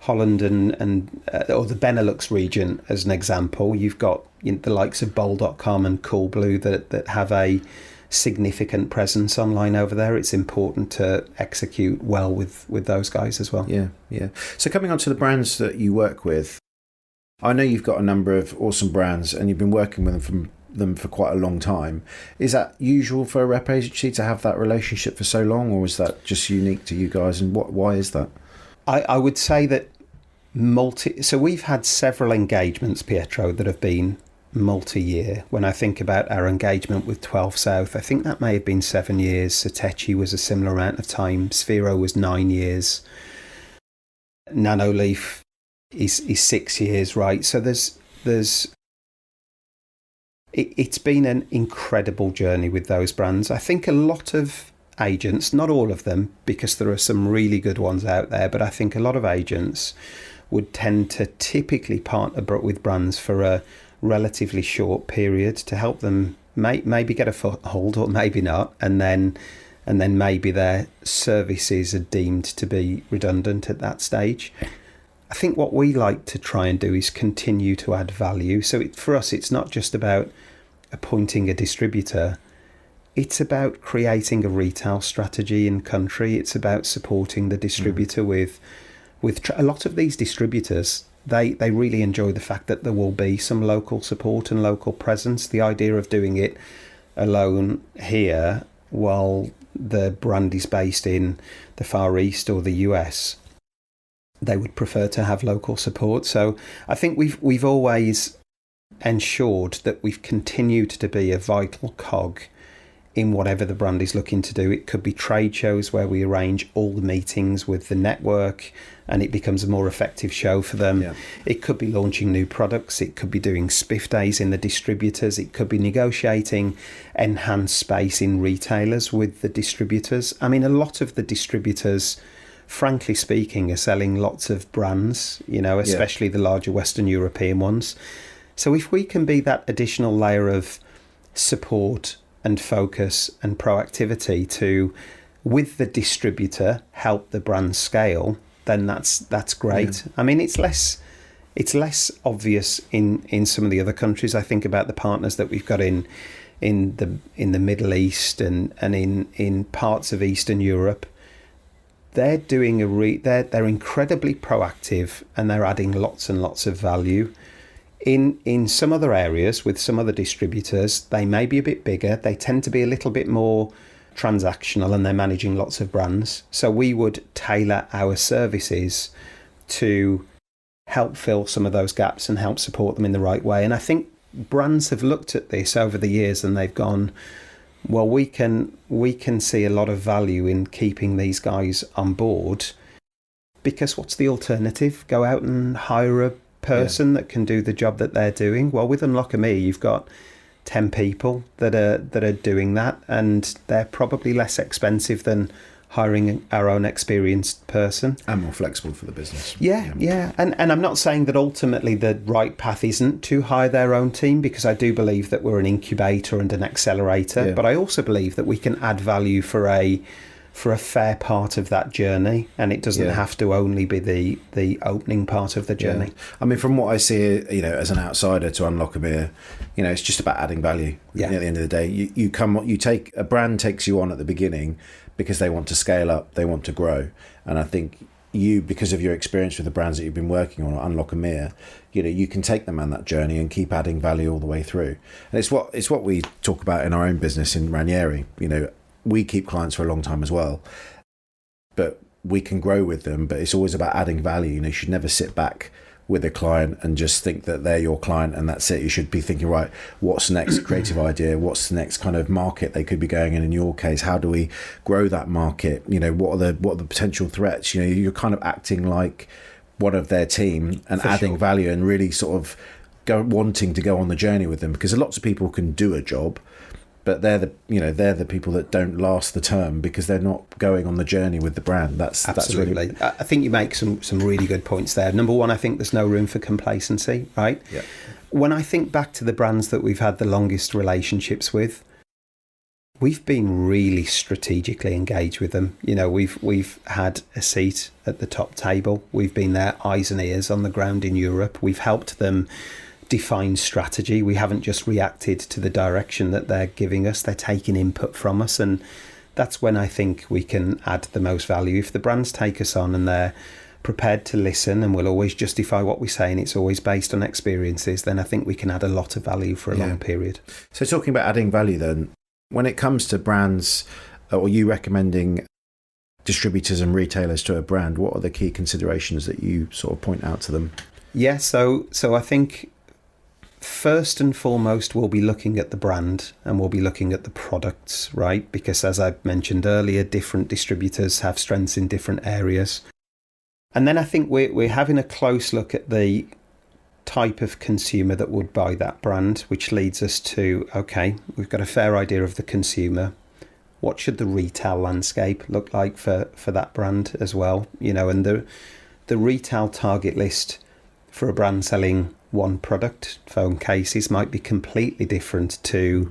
Holland or the Benelux region as an example, you've got the likes of Bol.com and Coolblue that have a significant presence online over there. It's important to execute well with those guys as well. Yeah. So coming on to the brands that you work with, I know you've got a number of awesome brands and you've been working with them for quite a long time. Is that usual for a rep agency to have that relationship for so long, or is that just unique to you guys, and why is that? I would say that so we've had several engagements, Pietro, that have been multi-year. When I think about our engagement with 12 South, I think that may have been 7 years. Satechi was a similar amount of time. Sphero was 9 years. Nanoleaf is 6 years, right? So it's been an incredible journey with those brands. I think a lot of agents, not all of them, because there are some really good ones out there, but I think a lot of agents would tend to typically partner with brands for a relatively short period to help them maybe get a foothold, or maybe not, and then maybe their services are deemed to be redundant at that stage. I think what we like to try and do is continue to add value. So for us, it's not just about appointing a distributor. It's about creating a retail strategy in country. It's about supporting the distributor with a lot of these distributors. They really enjoy the fact that there will be some local support and local presence. The idea of doing it alone here while the brand is based in the Far East or the US, they would prefer to have local support. So I think we've always ensured that we've continued to be a vital cog in whatever the brand is looking to do. It could be trade shows where we arrange all the meetings with the network and it becomes a more effective show for them. Yeah. It could be launching new products. It could be doing spiff days in the distributors. It could be negotiating enhanced space in retailers with the distributors. I mean, a lot of the distributors, frankly speaking, are selling lots of brands, especially the larger Western European ones. So if we can be that additional layer of support and focus and proactivity to, with the distributor, help the brand scale, then that's great. Yeah. I mean, it's less obvious in some of the other countries. I think about the partners that we've got in the Middle East and in parts of Eastern Europe. They're doing they're incredibly proactive and they're adding lots and lots of value. In some other areas with some other distributors, they may be a bit bigger. They tend to be a little bit more transactional and they're managing lots of brands. So we would tailor our services to help fill some of those gaps and help support them in the right way. And I think brands have looked at this over the years and they've gone, well, we can see a lot of value in keeping these guys on board, because what's the alternative? Go out and hire a person that can do the job that they're doing. Well, with Unlock EMEA, you've got 10 people that are doing that, and they're probably less expensive than hiring our own experienced person. And more flexible for the business. Yeah. And I'm not saying that ultimately the right path isn't to hire their own team, because I do believe that we're an incubator and an accelerator. But I also believe that we can add value for a fair part of that journey, and it doesn't have to only be the opening part of the journey. I mean, from what I see, as an outsider to Unlock EMEA, it's just about adding value. At the end of the day, you take a brand takes you on at the beginning because they want to scale up, they want to grow, and I think you, because of your experience with the brands that you've been working on, Unlock EMEA, you can take them on that journey and keep adding value all the way through. And it's what we talk about in our own business in Ranieri. We keep clients for a long time as well, but we can grow with them. But it's always about adding value. You should never sit back with a client and just think that they're your client and that's it. You should be thinking, right, what's the next creative idea? What's the next kind of market they could be going in? In your case, how do we grow that market? What are the potential threats? You're kind of acting like one of their team and adding value and really sort of wanting to go on the journey with them, because lots of people can do a job, but they're the people that don't last the term because they're not going on the journey with the brand. Absolutely. That's really... I think you make some really good points there. Number one, I think there's no room for complacency, right? Yeah. When I think back to the brands that we've had the longest relationships with, we've been really strategically engaged with them. We've had a seat at the top table. We've been their eyes and ears on the ground in Europe. We've helped them define strategy. We haven't just reacted to the direction that they're giving us. They're taking input from us, and that's when I think we can add the most value. If the brands take us on and they're prepared to listen and will always justify what we say, and it's always based on experiences, then I think we can add a lot of value for a long period. So talking about adding value then, when it comes to brands, or you recommending distributors and retailers to a brand, what are the key considerations that you sort of point out to them? Yeah, so I think first and foremost, we'll be looking at the brand and we'll be looking at the products, right? Because as I mentioned earlier, different distributors have strengths in different areas. And then I think we're having a close look at the type of consumer that would buy that brand, which leads us to, okay, we've got a fair idea of the consumer. What should the retail landscape look like for that brand as well? And the retail target list for a brand selling one product, phone cases, might be completely different to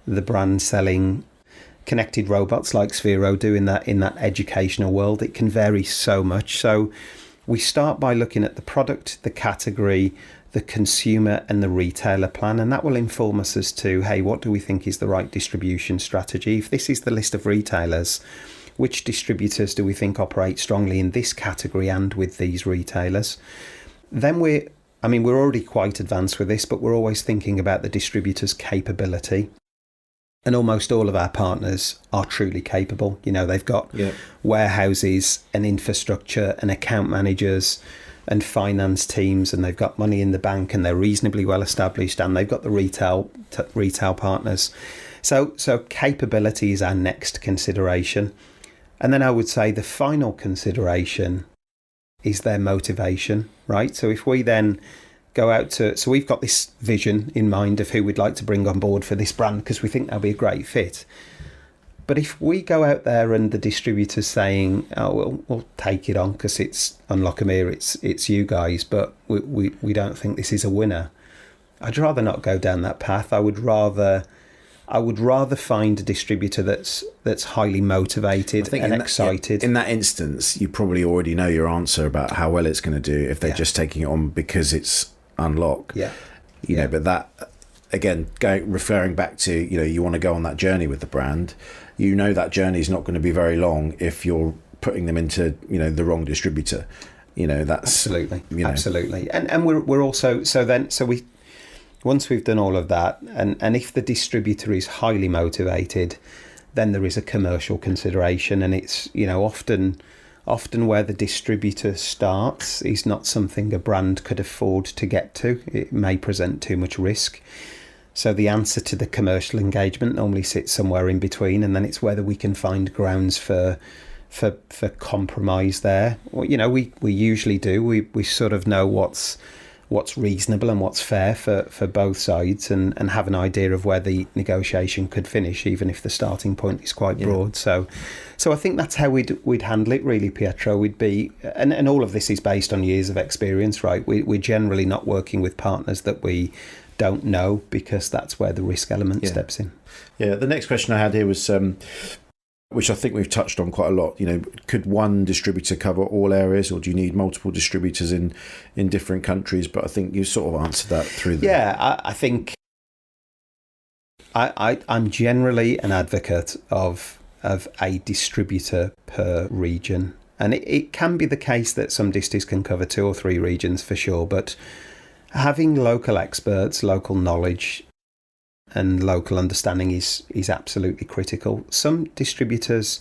the brand selling connected robots like Sphero do in that educational world. It can vary so much. So we start by looking at the product, the category, the consumer and the retailer plan, and that will inform us as to, hey, what do we think is the right distribution strategy? If this is the list of retailers, which distributors do we think operate strongly in this category and with these retailers? Then we're already quite advanced with this, but we're always thinking about the distributor's capability. And almost all of our partners are truly capable. They've got warehouses and infrastructure and account managers and finance teams, and they've got money in the bank, and they're reasonably well established, and they've got the retail partners. So capability is our next consideration. And then I would say the final consideration is their motivation, right? So if we then go out so we've got this vision in mind of who we'd like to bring on board for this brand because we think they'll be a great fit. But if we go out there and the distributor's saying, oh, we'll take it on because it's Unlock EMEA, it's you guys, but we don't think this is a winner, I'd rather not go down that path. I would rather find a distributor that's highly motivated and excited. In that instance, you probably already know your answer about how well it's going to do if they're just taking it on because it's Unlock. But that, again, referring back to, you want to go on that journey with the brand, that journey is not going to be very long if you're putting them into, the wrong distributor. That's absolutely. And we're also, once we've done all of that, and if the distributor is highly motivated, then there is a commercial consideration, and it's often where the distributor starts is not something a brand could afford to get to. It may present too much risk. So the answer to the commercial engagement normally sits somewhere in between, and then it's whether we can find grounds for compromise there. We usually do. We sort of know what's what's reasonable and what's fair for both sides, and have an idea of where the negotiation could finish, even if the starting point is quite broad. So I think that's how we'd handle it, really, Pietro. We'd be, and all of this is based on years of experience, right? We're generally not working with partners that we don't know, because that's where the risk element steps in. Yeah, the next question I had here was, which I think we've touched on quite a lot, could one distributor cover all areas, or do you need multiple distributors in different countries? But I think you sort of answered that through the... Yeah, I think I'm generally an advocate of a distributor per region. And it can be the case that some distis can cover 2 or 3 regions for sure, but having local experts, local knowledge and local understanding is absolutely critical. Some distributors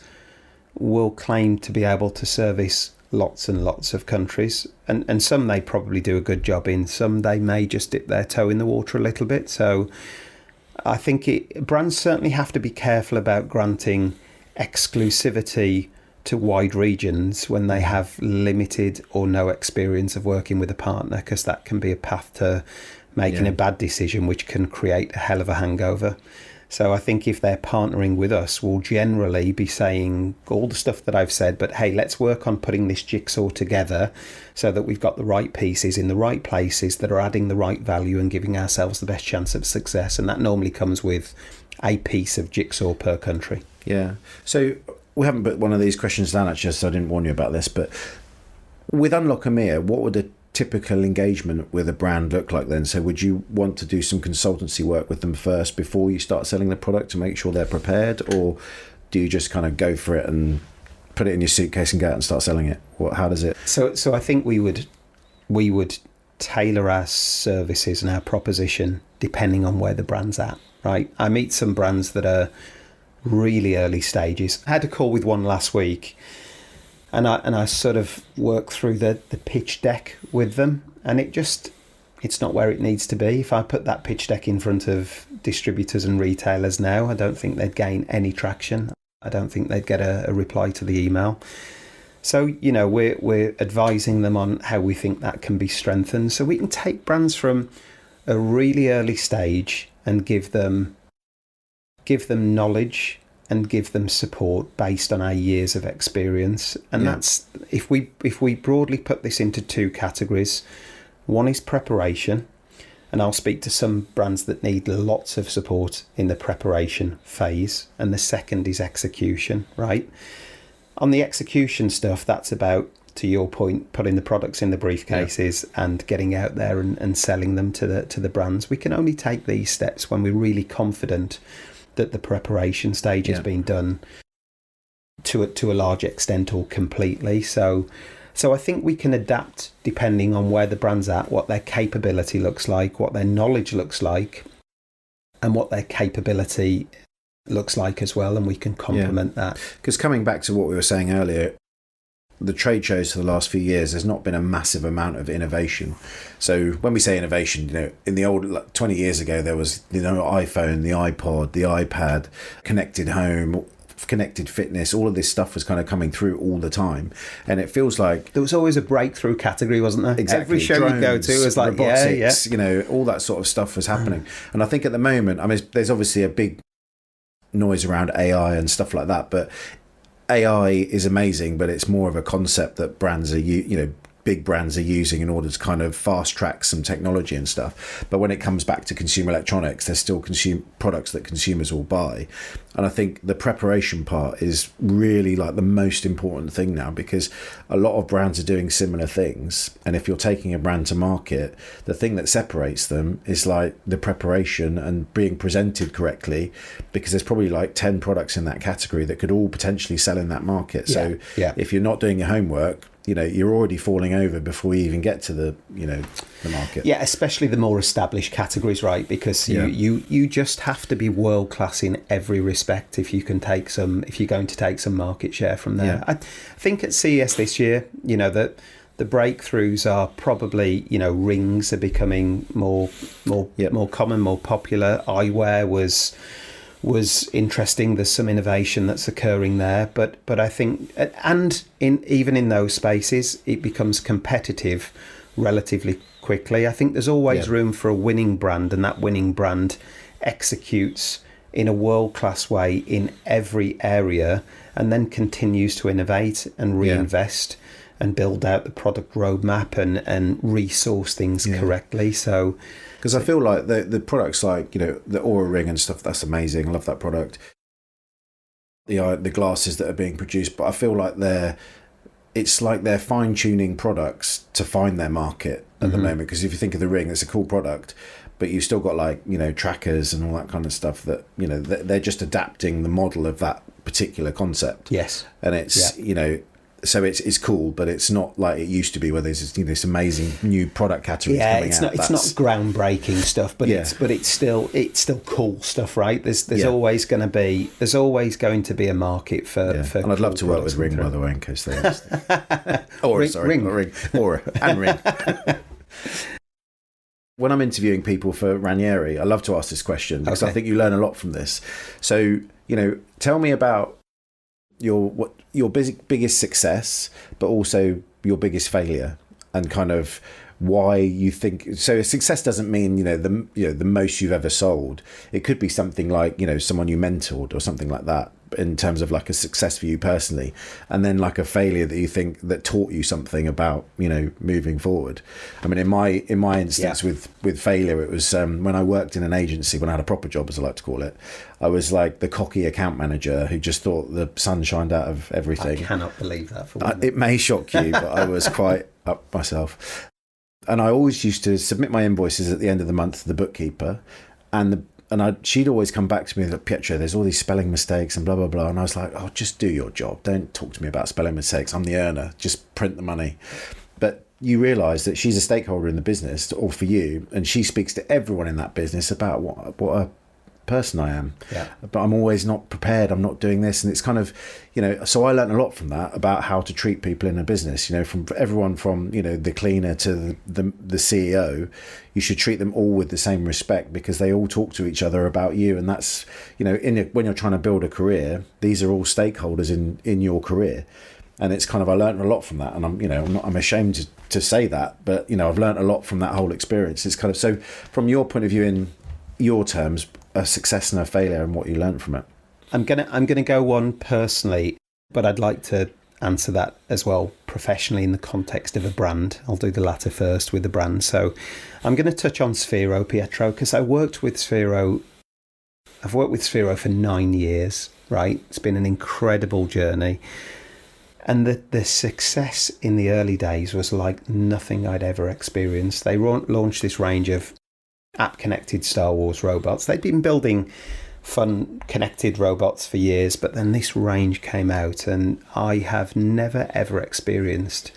will claim to be able to service lots and lots of countries, and some they probably do a good job in, some they may just dip their toe in the water a little bit. So I think brands certainly have to be careful about granting exclusivity to wide regions when they have limited or no experience of working with a partner, because that can be a path to making a bad decision, which can create a hell of a hangover. So I think if they're partnering with us, we'll generally be saying all the stuff that I've said, but hey, let's work on putting this jigsaw together so that we've got the right pieces in the right places that are adding the right value and giving ourselves the best chance of success. And that normally comes with a piece of jigsaw per country. Yeah. So we haven't put one of these questions down, actually, so I didn't warn you about this, but with Unlock EMEA, what would a typical engagement with a brand look like then? So would you want to do some consultancy work with them first before you start selling the product to make sure they're prepared, or do you just kind of go for it and put it in your suitcase and go out and start selling it? How does it? So I think we would tailor our services and our proposition depending on where the brand's at, right? I meet some brands that are really early stages. I had a call with one last week, and I sort of worked through the pitch deck with them, and it's not where it needs to be. If I put that pitch deck in front of distributors and retailers now, I don't think they'd gain any traction. I don't think they'd get a reply to the email. So, we're advising them on how we think that can be strengthened, so we can take brands from a really early stage and give them knowledge and give them support based on our years of experience. And that's, if we broadly put this into 2 categories, one is preparation, and I'll speak to some brands that need lots of support in the preparation phase, and the second is execution, right? On the execution stuff, that's about, to your point, putting the products in the briefcases and getting out there and selling them to the brands. We can only take these steps when we're really confident that the preparation stage has been done to a large extent or completely. So I think we can adapt depending on where the brand's at, what their capability looks like, what their knowledge looks like, and what their capability looks like as well, and we can complement that. Because coming back to what we were saying earlier, the trade shows for the last few years, there's not been a massive amount of innovation. So when we say innovation, in the old 20 years ago, there was iPhone, the iPod, the iPad, connected home, connected fitness, all of this stuff was kind of coming through all the time, and it feels like there was always a breakthrough category, wasn't there? Exactly. Every show you go to was like robotics, all that sort of stuff was happening. And I think at the moment, there's obviously a big noise around AI and stuff like that, but AI is amazing, but it's more of a concept that brands are, big brands are using in order to kind of fast track some technology and stuff. But when it comes back to consumer electronics, there's still products that consumers will buy. And I think the preparation part is really like the most important thing now, because a lot of brands are doing similar things. And if you're taking a brand to market, the thing that separates them is like the preparation and being presented correctly, because there's probably like 10 products in that category that could all potentially sell in that market. So if you're not doing your homework, you're already falling over before you even get to the market. Yeah, especially the more established categories, right? Because you just have to be world class in every respect if you're going to take some market share from there. I think at CES this year, that the breakthroughs are probably, rings are becoming more common, more popular. Eyewear was interesting. There's some innovation that's occurring there, but I think, and even in those spaces, it becomes competitive relatively quickly. I think there's always room for a winning brand, and that winning brand executes in a world-class way in every area, and then continues to innovate and reinvest and build out the product roadmap and resource things correctly. So, because I feel like the products like, you know, the Aura Ring and stuff, that's amazing. I love that product. The glasses that are being produced, but I feel like it's like they're fine-tuning products to find their market at the moment. Because if you think of the Ring, it's a cool product, but you've still got, like, you know, trackers and all that kind of stuff that, you know, they're just adapting the model of that particular concept. Yes. And it's, you know, so it's cool, but it's not like it used to be, where there's this, you know, this amazing new product categories coming out. It's not groundbreaking stuff, but it's still cool stuff, right? There's always going to be a market for and I'd love to work with Ring, by the way, in case they Ring, Aura and Ring. When I'm interviewing people for Ranieri, I love to ask this question because I think you learn a lot from this. So, you know, tell me about your biggest success, but also your biggest failure, and kind of why you think. So success doesn't mean, the most you've ever sold. It could be something like, you know, someone you mentored or something like that, in terms of like a success for you personally, and then like a failure that you think that taught you something about, you know, moving forward. I mean, in my instance with failure, it was when I worked in an agency, when I had a proper job, as I like to call it. I was like the cocky account manager who just thought the sun shined out of everything. I cannot believe that. It may shock you, but I was quite up myself. And I always used to submit my invoices at the end of the month to the bookkeeper, she'd always come back to me like, Pietro, there's all these spelling mistakes and blah, blah, blah. And I was like, oh, just do your job. Don't talk to me about spelling mistakes. I'm the earner. Just print the money. But you realise that she's a stakeholder in the business, or for you, and she speaks to everyone in that business about what a person I am. Yeah. But I'm always not prepared. I'm not doing this. And it's kind of, you know, so I learned a lot from that about how to treat people in a business, you know, from everyone from, you know, the cleaner to the CEO. You should treat them all with the same respect, because they all talk to each other about you. And that's, you know, when you're trying to build a career, these are all stakeholders in your career. And it's kind of, I learned a lot from that. And I'm ashamed to say that, but, you know, I've learned a lot from that whole experience. It's kind of, so from your point of view, in your terms, a success and a failure, and what you learned from it. I'm gonna go one personally, but I'd like to answer that as well professionally in the context of a brand. I'll do the latter first with the brand. So I'm going to touch on Sphero, Pietro, because I've worked with Sphero for 9 years, right? It's been an incredible journey. And the success in the early days was like nothing I'd ever experienced. They launched this range of app-connected Star Wars robots. They'd been building fun connected robots for years, but then this range came out, and I have never ever experienced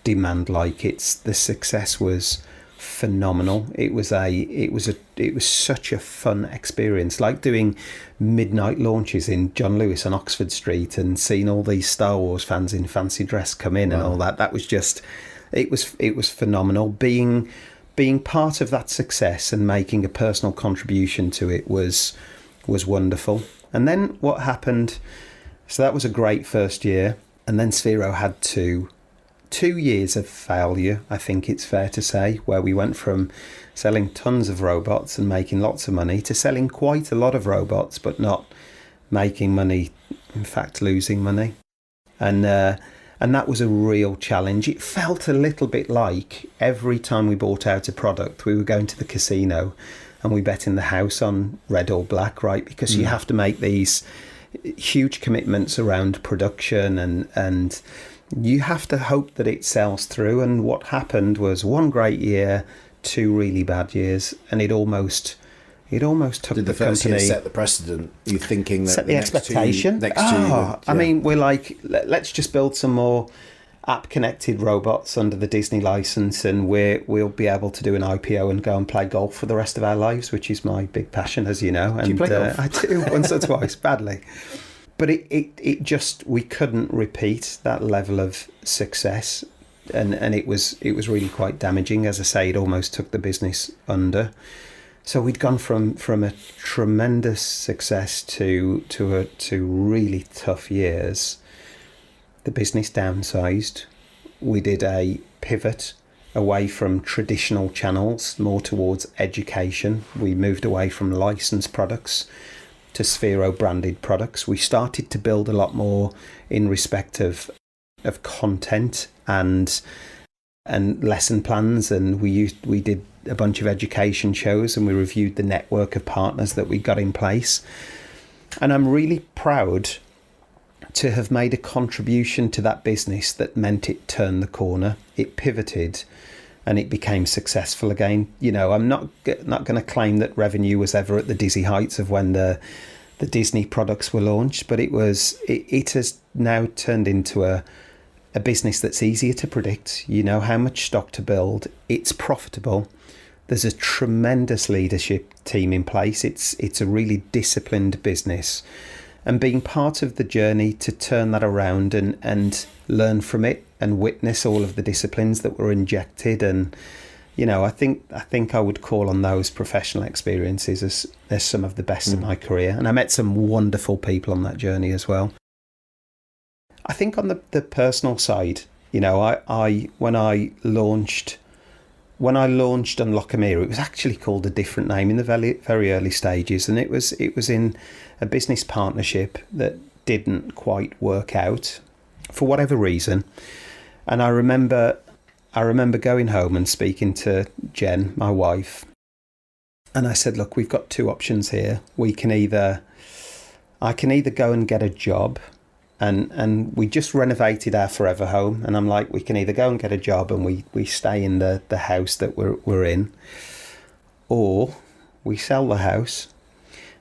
demand like it. The success was phenomenal. It was such a fun experience, like doing midnight launches in John Lewis on Oxford Street and seeing all these Star Wars fans in fancy dress come in. Wow. And all that. That was just, it was phenomenal. Being part of that success and making a personal contribution to it was wonderful. And then what happened, so that was a great first year, and then Sphero had two years of failure, I think it's fair to say, where we went from selling tons of robots and making lots of money to selling quite a lot of robots but not making money, in fact losing money. And that was a real challenge. It felt a little bit like every time we bought out a product, we were going to the casino and we bet in the house on red or black, right? Because you have to make these huge commitments around production, and you have to hope that it sells through. And what happened was one great year, two really bad years, and it almost took Did the first company, year set the precedent? You thinking that set the expectation? Next two, I mean, we're like, let's just build some more app-connected robots under the Disney license, and we'll be able to do an IPO and go and play golf for the rest of our lives, which is my big passion, as you know. And do you play golf? I do once or twice, badly. But it just, we couldn't repeat that level of success, and it was really quite damaging. As I say, it almost took the business under. So we'd gone from a tremendous success to really tough years. The business downsized. We did a pivot away from traditional channels, more towards education. We moved away from licensed products to Sphero branded products. We started to build a lot more in respect of content and lesson plans, and we did a bunch of education shows, and we reviewed the network of partners that we got in place. And I'm really proud to have made a contribution to that business that meant it turned the corner, it pivoted, and it became successful again. You know, I'm not going to claim that revenue was ever at the dizzy heights of when the Disney products were launched, but it has now turned into a business that's easier to predict. You know how much stock to build. It's profitable. There's a tremendous leadership team in place. It's a really disciplined business, and being part of the journey to turn that around and learn from it and witness all of the disciplines that were injected. And you know, I think I would call on those professional experiences as some of the best of my career. And I met some wonderful people on that journey as well. I think on the personal side, you know, I when I launched Unlock EMEA, it was actually called a different name in the very, very early stages, and it was in a business partnership that didn't quite work out for whatever reason. And I remember going home and speaking to Jen, my wife, and I said, look, we've got two options here. I can either go and get a job, and we just renovated our forever home, and I'm like, we can either go and get a job and we stay in the house that we're in, or we sell the house,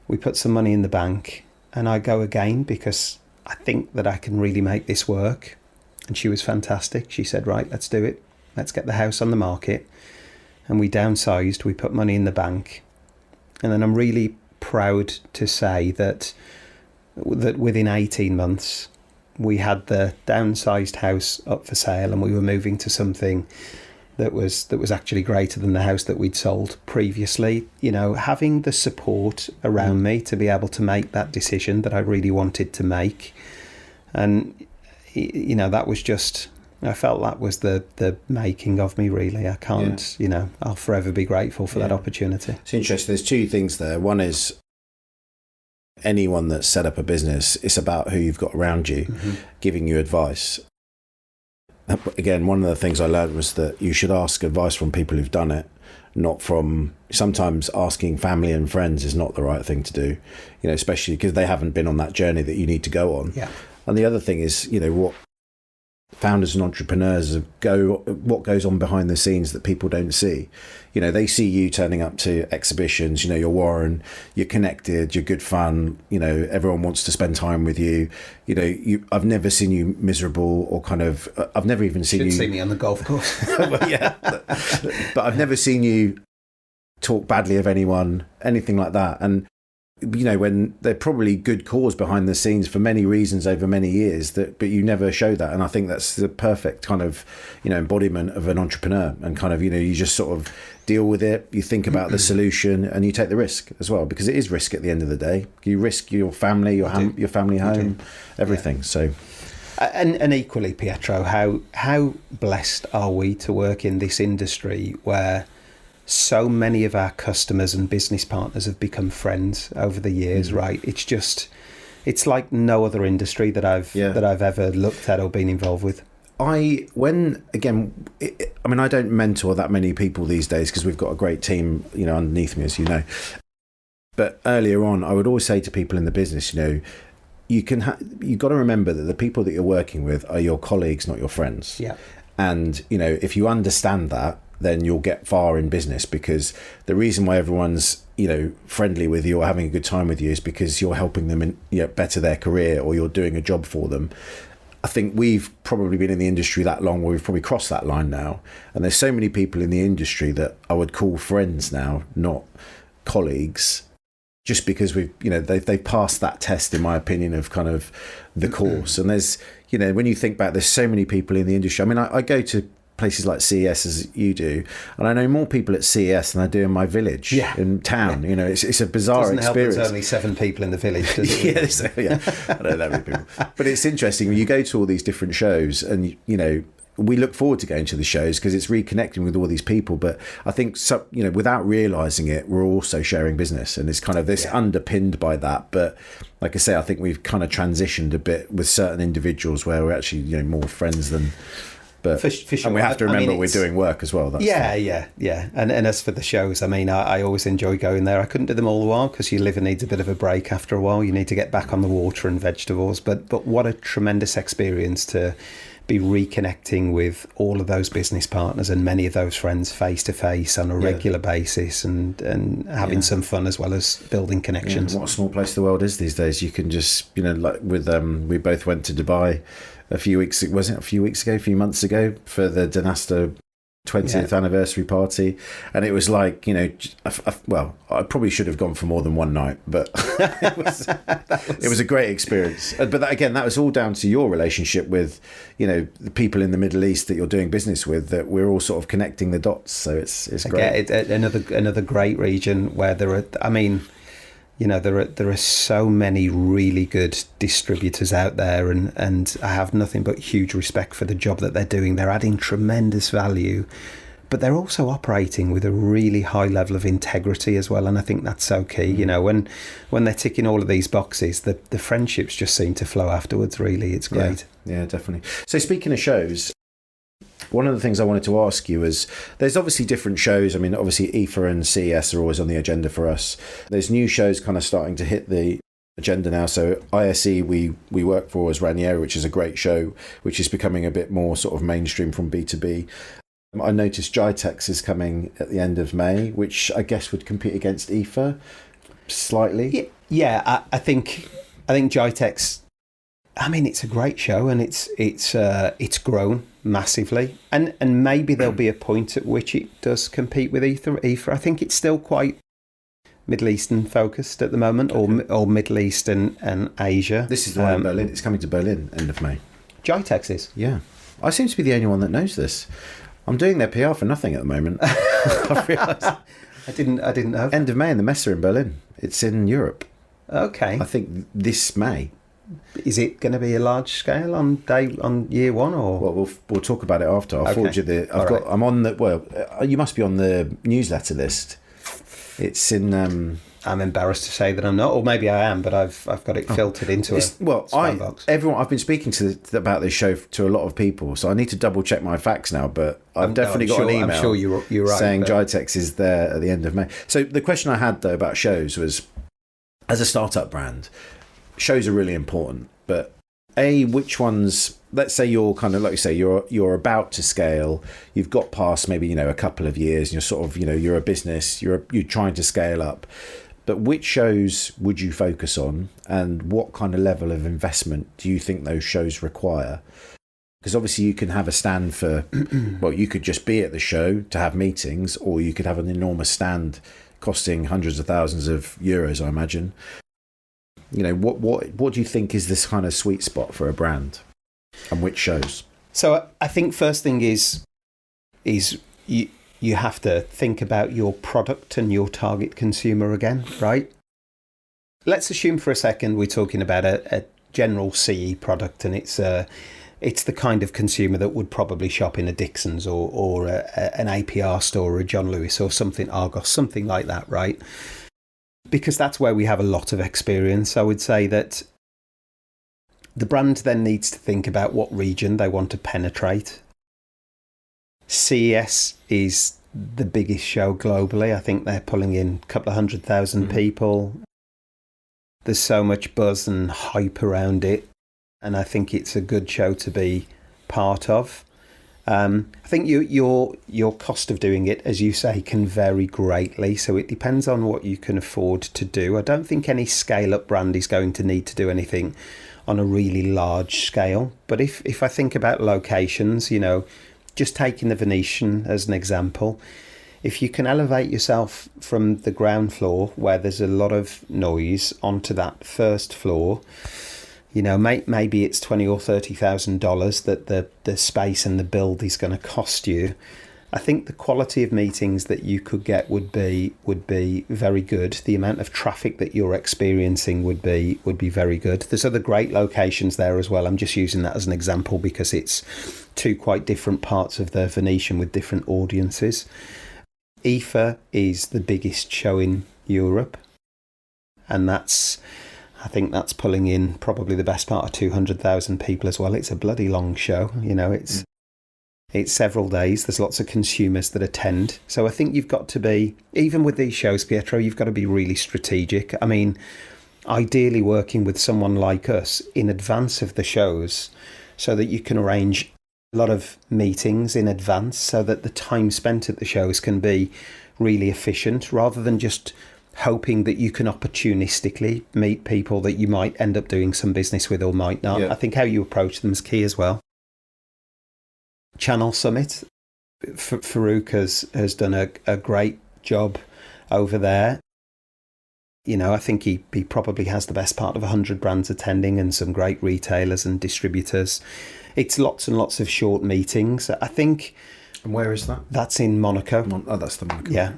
we put some money in the bank, and I go again because I think that I can really make this work. And she was fantastic. She said, right, let's do it. Let's get the house on the market. And we downsized, we put money in the bank. And then I'm really proud to say that within 18 months, we had the downsized house up for sale, and we were moving to something that was actually greater than the house that we'd sold previously. You know, having the support around me to be able to make that decision that I really wanted to make. And, you know, that was just, I felt that was the making of me, really. I can't, you know, I'll forever be grateful for that opportunity. It's interesting. There's two things there. One is anyone that's set up a business, it's about who you've got around you, giving you advice. Again, one of the things I learned was that you should ask advice from people who've done it, not from, sometimes asking family and friends is not the right thing to do, you know, especially because they haven't been on that journey that you need to go on. Yeah. And the other thing is, you know, what founders and entrepreneurs what goes on behind the scenes that people don't see. You know, they see you turning up to exhibitions, you know, you're Warren, you're connected, you're good fun, you know, everyone wants to spend time with you. You know, I've never seen you miserable or kind of, I've never even seen you see me on the golf course. Well, yeah, but I've never seen you talk badly of anyone, anything like that. And you know, when they're probably good cause behind the scenes for many reasons over many years, but you never show that. And I think that's the perfect kind of, you know, embodiment of an entrepreneur, and kind of, you know, you just sort of deal with it, you think about the solution, and you take the risk as well, because it is risk at the end of the day. You risk your family, your family home, everything. Yeah. So, and equally, Pietro, how blessed are we to work in this industry where so many of our customers and business partners have become friends over the years, right? It's like no other industry that I've ever looked at or been involved with. I don't mentor that many people these days because we've got a great team, you know, underneath me, as you know. But earlier on, I would always say to people in the business, you know, you've got to remember that the people that you're working with are your colleagues, not your friends. Yeah. And, you know, if you understand that, then you'll get far in business, because the reason why everyone's, you know, friendly with you or having a good time with you is because you're helping them better their career, or you're doing a job for them. I think we've probably been in the industry that long where we've probably crossed that line now. And there's so many people in the industry that I would call friends now, not colleagues, just because we've, you know, they've passed that test, in my opinion, of kind of the course. And there's, you know, when you think back, there's so many people in the industry. I mean, I go to places like CES as you do, and I know more people at CES than I do in my village in town. You know, it's a bizarre experience. There's only 7 people in the village, does it? I don't know that many people. But it's interesting when you go to all these different shows, and you know, we look forward to going to the shows because it's reconnecting with all these people. But I think, without realizing it, we're also sharing business, and it's kind of this underpinned by that. But like I say, I think we've kind of transitioned a bit with certain individuals where we're actually, more friends than. But for sure. And we have to remember we're doing work as well. That's yeah. And as for the shows, I always enjoy going there. I couldn't do them all the while because your liver needs a bit of a break after a while. You need to get back on the water and vegetables. But what a tremendous experience to be reconnecting with all of those business partners and many of those friends face to face on a regular basis, and having some fun as well as building connections. What a small place the world is these days. You can just, like with we both went to Dubai a few months ago for the Dynasta 20th anniversary party, and it was like, I probably should have gone for more than one night, but it was a great experience. But that was all down to your relationship with the people in the Middle East that you're doing business with, that we're all sort of connecting the dots. So it's great. Another great region where there are, there are so many really good distributors out there, and I have nothing but huge respect for the job that they're doing. They're adding tremendous value, but they're also operating with a really high level of integrity as well, and I think that's so key. When they're ticking all of these boxes, the friendships just seem to flow afterwards, really. It's great. Yeah, definitely. So speaking of shows, one of the things I wanted to ask you is, there's obviously different shows. I mean, obviously IFA and CES are always on the agenda for us. There's new shows kind of starting to hit the agenda now. So ISE we work for as Ranieri, which is a great show, which is becoming a bit more sort of mainstream from B2B. I noticed GITEX is coming at the end of May, which I guess would compete against IFA slightly. Yeah, I think GITEX, it's a great show, and it's grown massively, and maybe there'll be a point at which it does compete with IFA. I think it's still quite Middle Eastern focused at the moment, or Middle East and Asia. This is the one in Berlin. It's coming to Berlin end of May. GITEX is. Yeah, I seem to be the only one that knows this. I'm doing their PR for nothing at the moment. I've realised. I didn't know. End of May in the Messe in Berlin. It's in Europe. Okay. I think this May. Is it going to be a large scale on year one, or? Well, we'll talk about it after. I'll forward you the. I'm on the. Well, you must be on the newsletter list. It's in. I'm embarrassed to say that I'm not, or maybe I am, but I've got it filtered into a spam box. I've been speaking about this show to a lot of people, so I need to double check my facts now. But I've definitely got an email. I'm sure you're right, saying GITEX is there at the end of May. So the question I had though about shows was, as a startup brand, shows are really important, but which ones? Let's say you're kind of, like you say, you're about to scale. You've got past maybe a couple of years, and you're sort of you're a business. You're trying to scale up. But which shows would you focus on, and what kind of level of investment do you think those shows require? Because obviously you can have a stand for, well, you could just be at the show to have meetings, or you could have an enormous stand costing hundreds of thousands of euros, I imagine. What do you think is this kind of sweet spot for a brand, and which shows? So I think first thing is you have to think about your product and your target consumer again, right? Let's assume for a second we're talking about a general CE product, and it's the kind of consumer that would probably shop in a Dixons or an APR store or a John Lewis or something, Argos, something like that, right? Because that's where we have a lot of experience. I would say that the brand then needs to think about what region they want to penetrate. CES is the biggest show globally. I think they're pulling in a couple of 100,000 people. There's so much buzz and hype around it, and I think it's a good show to be part of. I think your cost of doing it, as you say, can vary greatly, so it depends on what you can afford to do. I don't think any scale-up brand is going to need to do anything on a really large scale, but if I think about locations, just taking the Venetian as an example, if you can elevate yourself from the ground floor where there's a lot of noise onto that first floor, maybe it's $20,000 or $30,000 that the space and the build is going to cost you. I think the quality of meetings that you could get would be very good. The amount of traffic that you're experiencing would be very good. There's other great locations there as well. I'm just using that as an example because it's two quite different parts of the Venetian with different audiences. IFA is the biggest show in Europe, and I think that's pulling in probably the best part of 200,000 people as well. It's a bloody long show, It's several days. There's lots of consumers that attend. So I think you've got to be, even with these shows, Pietro, you've got to be really strategic. I mean, ideally working with someone like us in advance of the shows so that you can arrange a lot of meetings in advance so that the time spent at the shows can be really efficient rather than just hoping that you can opportunistically meet people that you might end up doing some business with or might not. I think how you approach them is key as well. Channel Summit, Farouk has done a great job over there. I think he probably has the best part of 100 brands attending and some great retailers and distributors. It's lots and lots of short meetings. I think. And where is that? That's in Monaco. That's the Monaco. Yeah.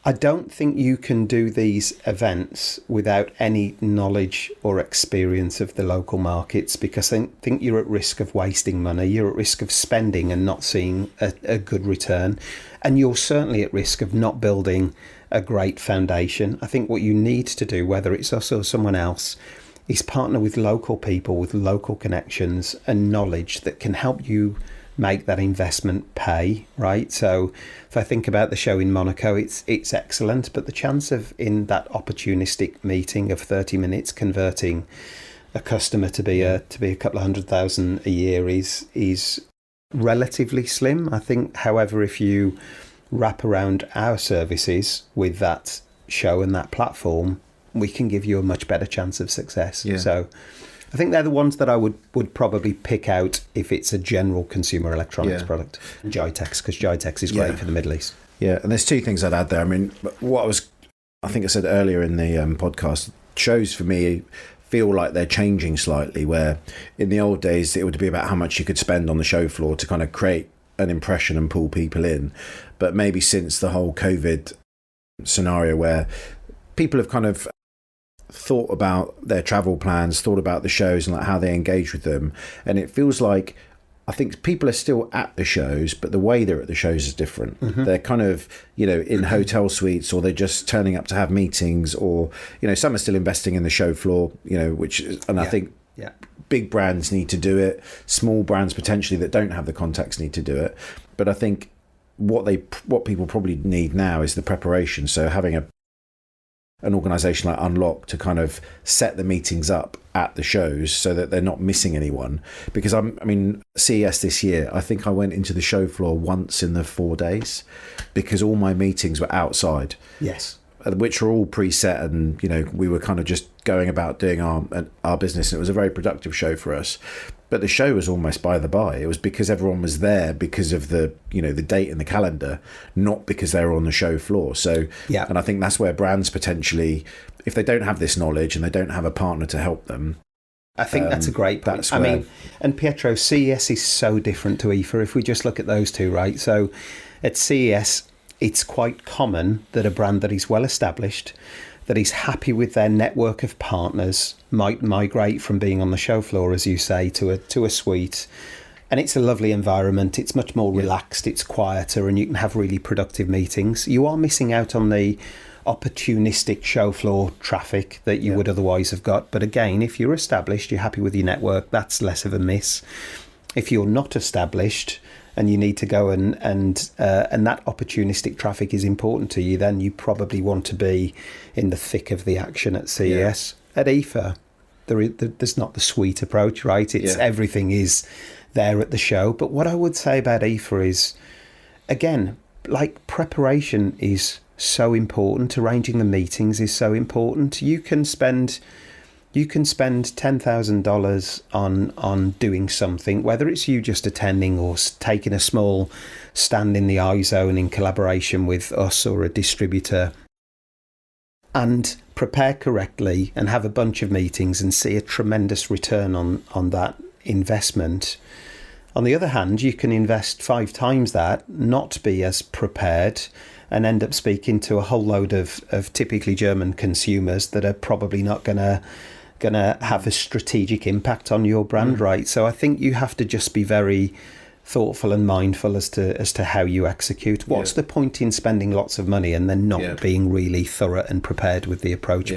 I don't think you can do these events without any knowledge or experience of the local markets, because I think you're at risk of wasting money. You're at risk of spending and not seeing a good return. And you're certainly at risk of not building a great foundation. I think what you need to do, whether it's us or someone else, is partner with local people with local connections and knowledge that can help you make that investment pay, right? So if I think about the show in Monaco, it's excellent, but the chance of, in that opportunistic meeting of 30 minutes, converting a customer to be a couple of 100,000 a year is relatively slim. I think, however, if you wrap around our services with that show and that platform, we can give you a much better chance of success. So I think they're the ones that I would probably pick out if it's a general consumer electronics product. Gitex, because Gitex is great for the Middle East. Yeah, and there's two things I'd add there. I mean, I think I said earlier in the podcast, shows for me feel like they're changing slightly, where in the old days it would be about how much you could spend on the show floor to kind of create an impression and pull people in. But maybe since the whole COVID scenario where people have kind of thought about their travel plans, thought about the shows and like how they engage with them, and it feels like I think people are still at the shows, but the way they're at the shows is different. They're kind of in hotel suites, or they're just turning up to have meetings, or some are still investing in the show floor, I think big brands need to do it, small brands potentially that don't have the contacts need to do it, but I think what people probably need now is the preparation. So having an organisation like Unlock to kind of set the meetings up at the shows so that they're not missing anyone. Because CES this year, I think I went into the show floor once in the 4 days because all my meetings were outside. Yes. Which were all preset, and we were kind of just going about doing our business, and it was a very productive show for us. But the show was almost by the by. It was because everyone was there because of the the date in the calendar, not because they were on the show floor. So and I think that's where brands potentially, if they don't have this knowledge and they don't have a partner to help them, I think that's a great point. And Pietro, CES is so different to IFA if we just look at those two, right? So at CES, it's quite common that a brand that is well established, that is happy with their network of partners, might migrate from being on the show floor, as you say, to a suite. And it's a lovely environment. It's much more relaxed. It's quieter, and you can have really productive meetings. You are missing out on the opportunistic show floor traffic that you would otherwise have got. But again, if you're established, you're happy with your network, that's less of a miss. If you're not established and you need to go and that opportunistic traffic is important to you, then you probably want to be in the thick of the action at CES. At IFA, there's not the suite approach, right? It's everything is there at the show. But what I would say about IFA is, again, like, preparation is so important. Arranging the meetings is so important. You can spend $10,000 on doing something, whether it's you just attending or taking a small stand in the iZone in collaboration with us or a distributor, and prepare correctly and have a bunch of meetings and see a tremendous return on that investment. On the other hand, you can invest 5 times that, not be as prepared, and end up speaking to a whole load of typically German consumers that are probably not going to have a strategic impact on your brand, right? So I think you have to just be very thoughtful and mindful as to how you execute. What's the point in spending lots of money and then not being really thorough and prepared with the approach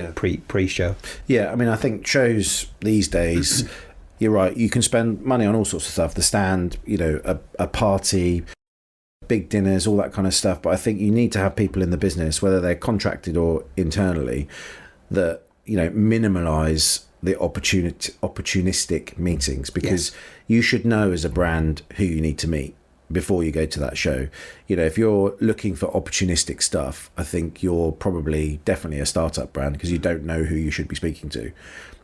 pre-show? Yeah, I mean, I think shows these days, you're right, you can spend money on all sorts of stuff, the stand, a party, big dinners, all that kind of stuff. But I think you need to have people in the business, whether they're contracted or internally, that, minimalise the opportunistic meetings, because you should know as a brand who you need to meet before you go to that show. If you're looking for opportunistic stuff, I think you're probably definitely a startup brand, because you don't know who you should be speaking to.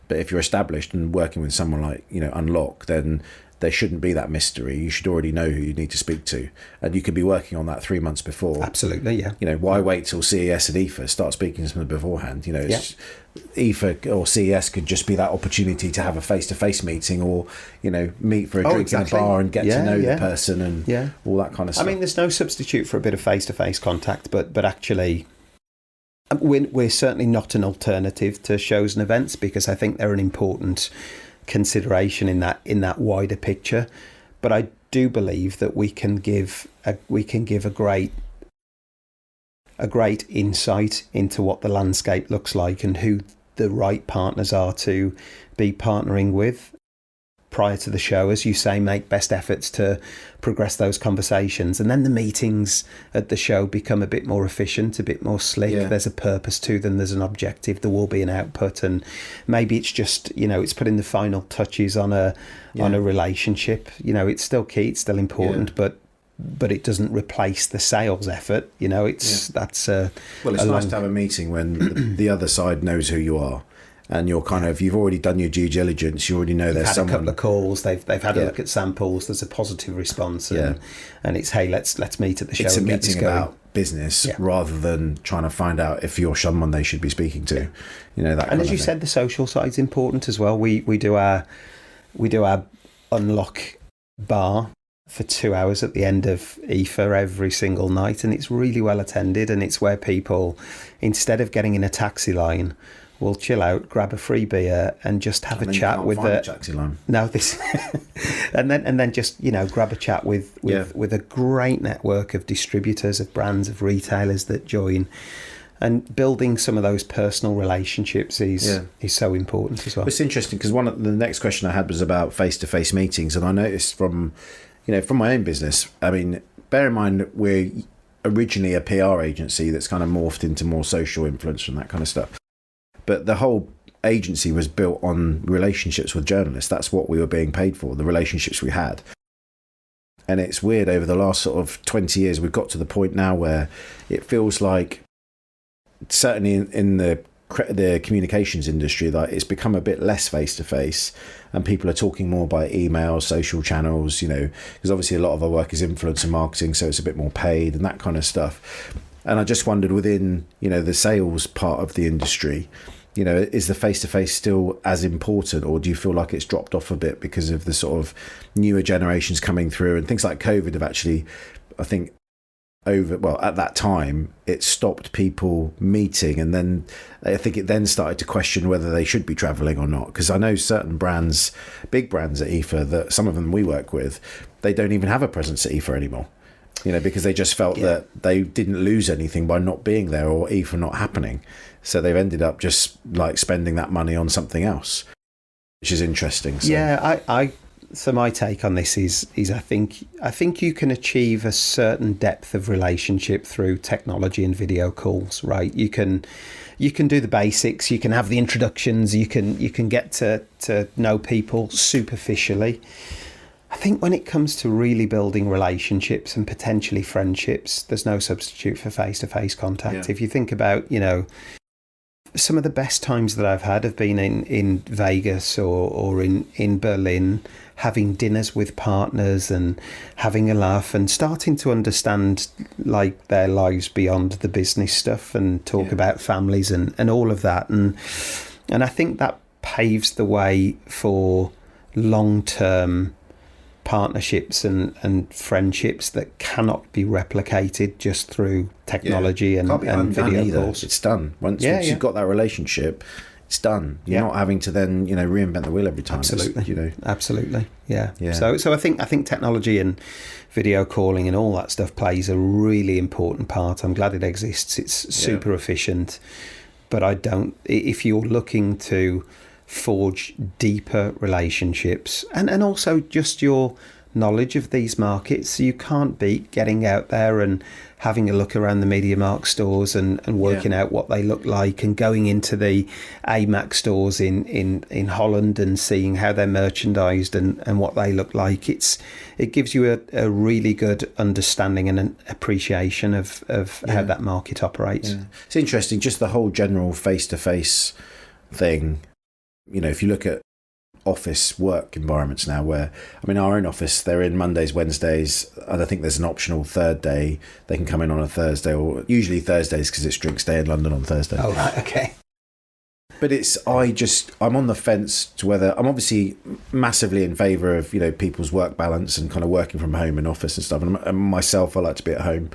But if you're established and working with someone like, Unlock, then there shouldn't be that mystery. You should already know who you need to speak to. And you could be working on that 3 months before. Absolutely, yeah. Why wait till CES and IFA? Start speaking to them beforehand. IFA or CES could just be that opportunity to have a face-to-face meeting, or, meet for a drink in a bar and get to know the person and all that kind of stuff. I mean, there's no substitute for a bit of face-to-face contact, but actually, we're certainly not an alternative to shows and events, because I think they're an important consideration in that wider picture. But I do believe that we can give a great insight into what the landscape looks like and who the right partners are to be partnering with prior to the show. As you say, make best efforts to progress those conversations, and then the meetings at the show become a bit more efficient, a bit more slick. There's a purpose to them, there's an objective, there will be an output, and maybe it's just it's putting the final touches on a relationship. It's still key, it's still important, but it doesn't replace the sales effort. It's nice to have a meeting when the other side knows who you are, and you're you've already done your due diligence. You already know there's someone. A couple of calls. They've had a look at samples. There's a positive response, and it's, hey, let's meet at the show. It's a meeting about business rather than trying to find out if you're someone they should be speaking to. That. And as you said, the social side's important as well. We do our Unlock bar for 2 hours at the end of IFA every single night, and it's really well attended, and it's where people, instead of getting in a taxi line, will chill out, grab a free beer, and just have a chat with the taxi line. No, this, and then just grab a chat with a great network of distributors, of brands, of retailers that join, and building some of those personal relationships is so important as well. It's interesting, because the next question I had was about face-to-face meetings, and I noticed from my own business. I mean, bear in mind we're originally a PR agency that's kind of morphed into more social influence and that kind of stuff. But the whole agency was built on relationships with journalists. That's what we were being paid for, the relationships we had. And it's weird, over the last sort of 20 years, we've got to the point now where it feels like, certainly in the communications industry, that it's become a bit less face-to-face, and people are talking more by email, social channels, because obviously a lot of our work is influencer marketing, so it's a bit more paid and that kind of stuff. And I just wondered, within the sales part of the industry, is the face-to-face still as important, or do you feel like it's dropped off a bit because of the sort of newer generations coming through, and things like COVID have actually, I think, at that time it stopped people meeting, and then I think it then started to question whether they should be traveling or not, because I know certain brands, big brands at IFA, that some of them we work with, they don't even have a presence at IFA anymore, because they just felt that they didn't lose anything by not being there, or IFA not happening, so they've ended up just like spending that money on something else, which is interesting. So. So my take on this is I think you can achieve a certain depth of relationship through technology and video calls, right? You can do the basics, you can have the introductions, you can get to know people superficially. I think when it comes to really building relationships and potentially friendships, there's no substitute for face-to-face contact. If you think about, some of the best times that I've had have been in Vegas or in Berlin, having dinners with partners and having a laugh and starting to understand like their lives beyond the business stuff, and talk about families and all of that. And I think that paves the way for long-term partnerships and friendships that cannot be replicated just through technology and video calls. It's done. Once you've got that relationship, it's done. You're not having to then, reinvent the wheel every time. Absolutely. Absolutely. Yeah. So I think technology and video calling and all that stuff plays a really important part. I'm glad it exists. It's super efficient. But if you're looking to forge deeper relationships and also just your knowledge of these markets, you can't beat getting out there and having a look around the MediaMarkt stores and working out what they look like, and going into the AMAC stores in Holland and seeing how they're merchandised and what they look like. It gives you a really good understanding and an appreciation of how that market operates. It's interesting, just the whole general face-to-face thing. If you look at office work environments now, where our own office, they're in Mondays, Wednesdays, and I think there's an optional third day they can come in on a Thursday, or usually Thursdays because it's drinks day in London on Thursday. Oh right, okay. But I'm on the fence to whether I'm obviously massively in favour of people's work balance and kind of working from home and office and stuff, and myself, I like to be at home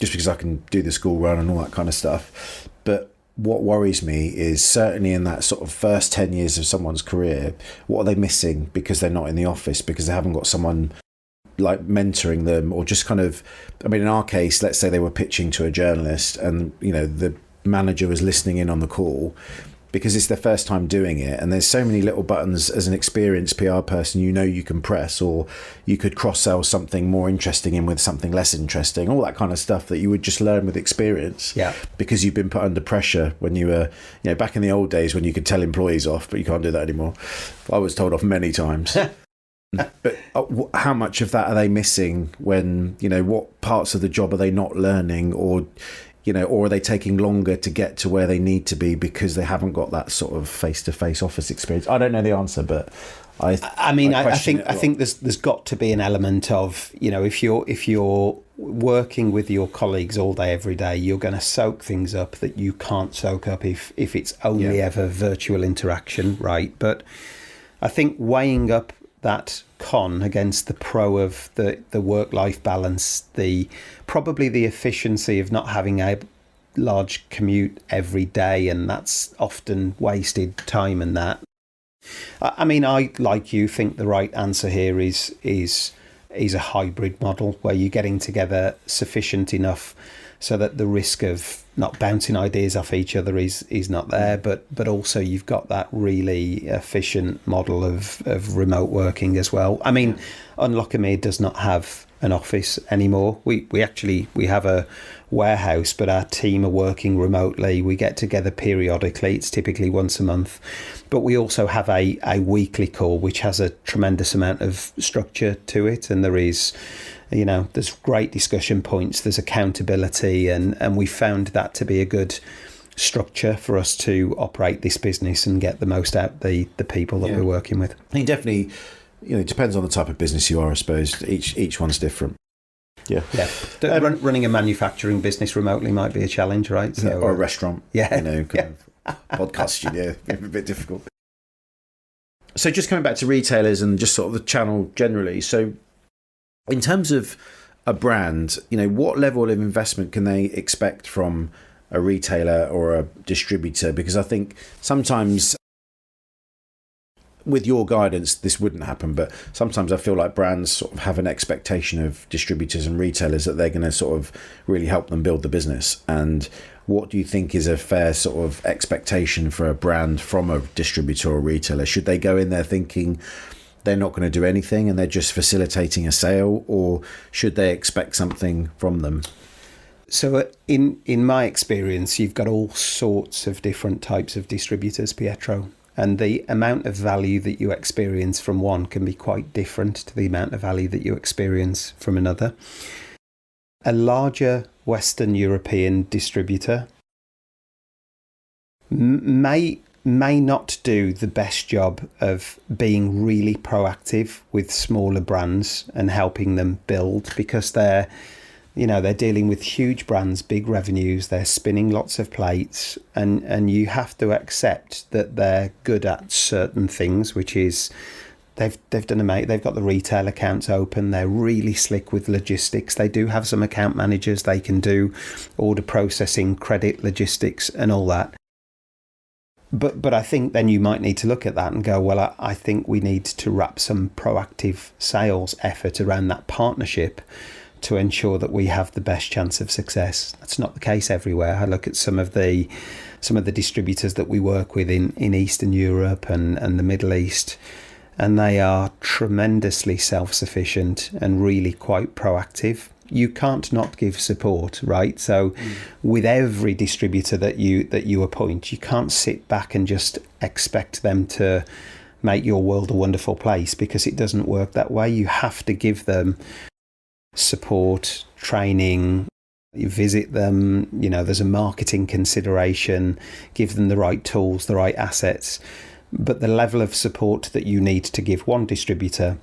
just because I can do the school run and all that kind of stuff. But what worries me is certainly in that sort of first 10 years of someone's career, what are they missing because they're not in the office, because they haven't got someone like mentoring them, or just kind of, in our case, let's say they were pitching to a journalist and, the manager was listening in on the call because it's their first time doing it. And there's so many little buttons as an experienced PR person, you can press, or you could cross-sell something more interesting in with something less interesting, all that kind of stuff that you would just learn with experience. Yeah. Because you've been put under pressure when you were, back in the old days when you could tell employees off, but you can't do that anymore. I was told off many times. But how much of that are they missing when, what parts of the job are they not learning, or or are they taking longer to get to where they need to be because they haven't got that sort of face-to-face office experience? I don't know the answer, but I think there's got to be an element of, if you're working with your colleagues all day, every day, you're going to soak things up that you can't soak up if it's only ever virtual interaction, right? But I think weighing up that con against the pro of the work-life balance, probably the efficiency of not having a large commute every day, and that's often wasted time. And that, I like you think the right answer here is a hybrid model where you're getting together sufficient enough so that the risk of not bouncing ideas off each other is not there, but also you've got that really efficient model of remote working as well. Unlock EMEA does not have an office anymore. We have a warehouse, but our team are working remotely. We get together periodically. It's typically once a month, but we also have a weekly call, which has a tremendous amount of structure to it, and there's great discussion points, there's accountability, and we found that to be a good structure for us to operate this business and get the most out the people that we're working with. I think definitely, it depends on the type of business you are, I suppose. Each one's different. Yeah. Running a manufacturing business remotely might be a challenge, right? So, or a restaurant. Podcast studio, a bit difficult. So just coming back to retailers and just sort of the channel generally. So in terms of a brand, what level of investment can they expect from a retailer or a distributor? Because I think sometimes with your guidance, this wouldn't happen, but sometimes I feel like brands sort of have an expectation of distributors and retailers that they're going to sort of really help them build the business. And what do you think is a fair sort of expectation for a brand from a distributor or retailer? Should they go in there thinking they're not going to do anything and they're just facilitating a sale, or should they expect something from them? So in my experience, you've got all sorts of different types of distributors, Pietro, and the amount of value that you experience from one can be quite different to the amount of value that you experience from another. A larger Western European distributor may not do the best job of being really proactive with smaller brands and helping them build, because they're dealing with huge brands, big revenues, they're spinning lots of plates, and you have to accept that they're good at certain things, which is They've done amazing. They've got the retail accounts open. They're really slick with logistics. They do have some account managers. They can do order processing, credit, logistics, and all that. But I think then you might need to look at that and go, well, I think we need to wrap some proactive sales effort around that partnership to ensure that we have the best chance of success. That's not the case everywhere. I look at some of the distributors that we work with in Eastern Europe and the Middle East, and they are tremendously self-sufficient and really quite proactive. You can't not give support, right? So with every distributor that you appoint, you can't sit back and just expect them to make your world a wonderful place, because it doesn't work that way. You have to give them support, training, you visit them, there's a marketing consideration, give them the right tools, the right assets. But the level of support that you need to give one distributor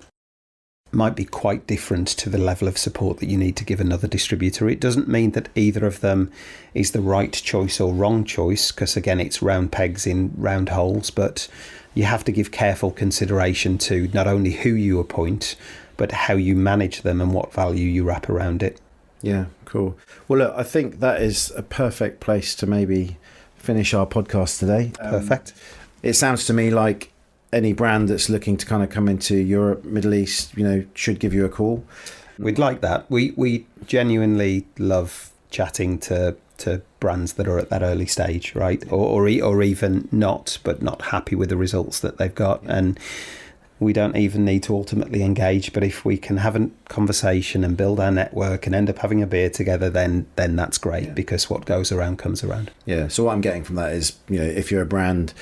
might be quite different to the level of support that you need to give another distributor. It doesn't mean that either of them is the right choice or wrong choice, because again, it's round pegs in round holes, but you have to give careful consideration to not only who you appoint, but how you manage them and what value you wrap around it. Yeah, cool. Well, look, I think that is a perfect place to maybe finish our podcast today. Perfect. It sounds to me like any brand that's looking to kind of come into Europe, Middle East, should give you a call. We'd like that. We genuinely love chatting to brands that are at that early stage, right? Or even not happy with the results that they've got. And we don't even need to ultimately engage, but if we can have a conversation and build our network and end up having a beer together, then that's great, because what goes around comes around. Yeah. So what I'm getting from that is, if you're a brand,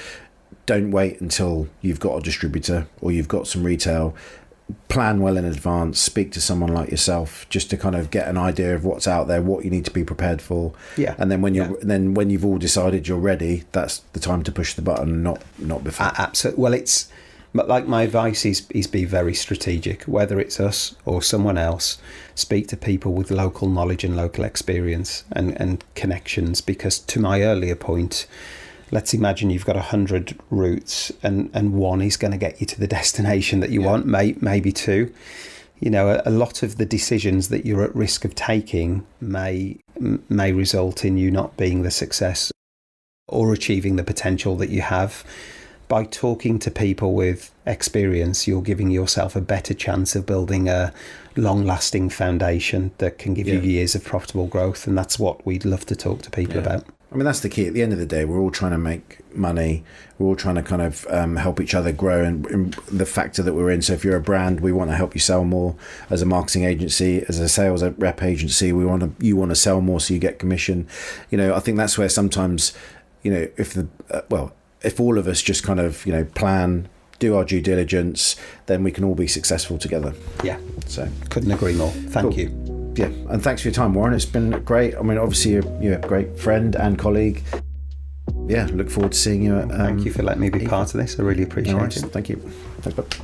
don't wait until you've got a distributor or you've got some retail. Plan well in advance. Speak to someone like yourself just to kind of get an idea of what's out there, what you need to be prepared for. Yeah. And then when you've all decided you're ready, that's the time to push the button, not before. Absolutely. Well, but like my advice is be very strategic. Whether it's us or someone else, speak to people with local knowledge and local experience and connections. Because to my earlier point, let's imagine you've got 100 routes and one is going to get you to the destination that you want, maybe two. A lot of the decisions that you're at risk of taking may result in you not being the success or achieving the potential that you have. By talking to people with experience, you're giving yourself a better chance of building a long-lasting foundation that can give you years of profitable growth. And that's what we'd love to talk to people about. I mean, that's the key. At the end of the day, we're all trying to make money. We're all trying to kind of help each other grow in the factor that we're in. So if you're a brand, we want to help you sell more. As a marketing agency, as a sales rep agency, you want to sell more so you get commission. I think that's where sometimes, if all of us just kind of, plan, do our due diligence, then we can all be successful together. Yeah. So couldn't agree more. Thank you. Yeah. And thanks for your time, Warren. It's been great. I mean, obviously you're a great friend and colleague. Yeah. Look forward to seeing you. Thank you for letting me be part of this. I really appreciate it. Thank you. Thanks, bud.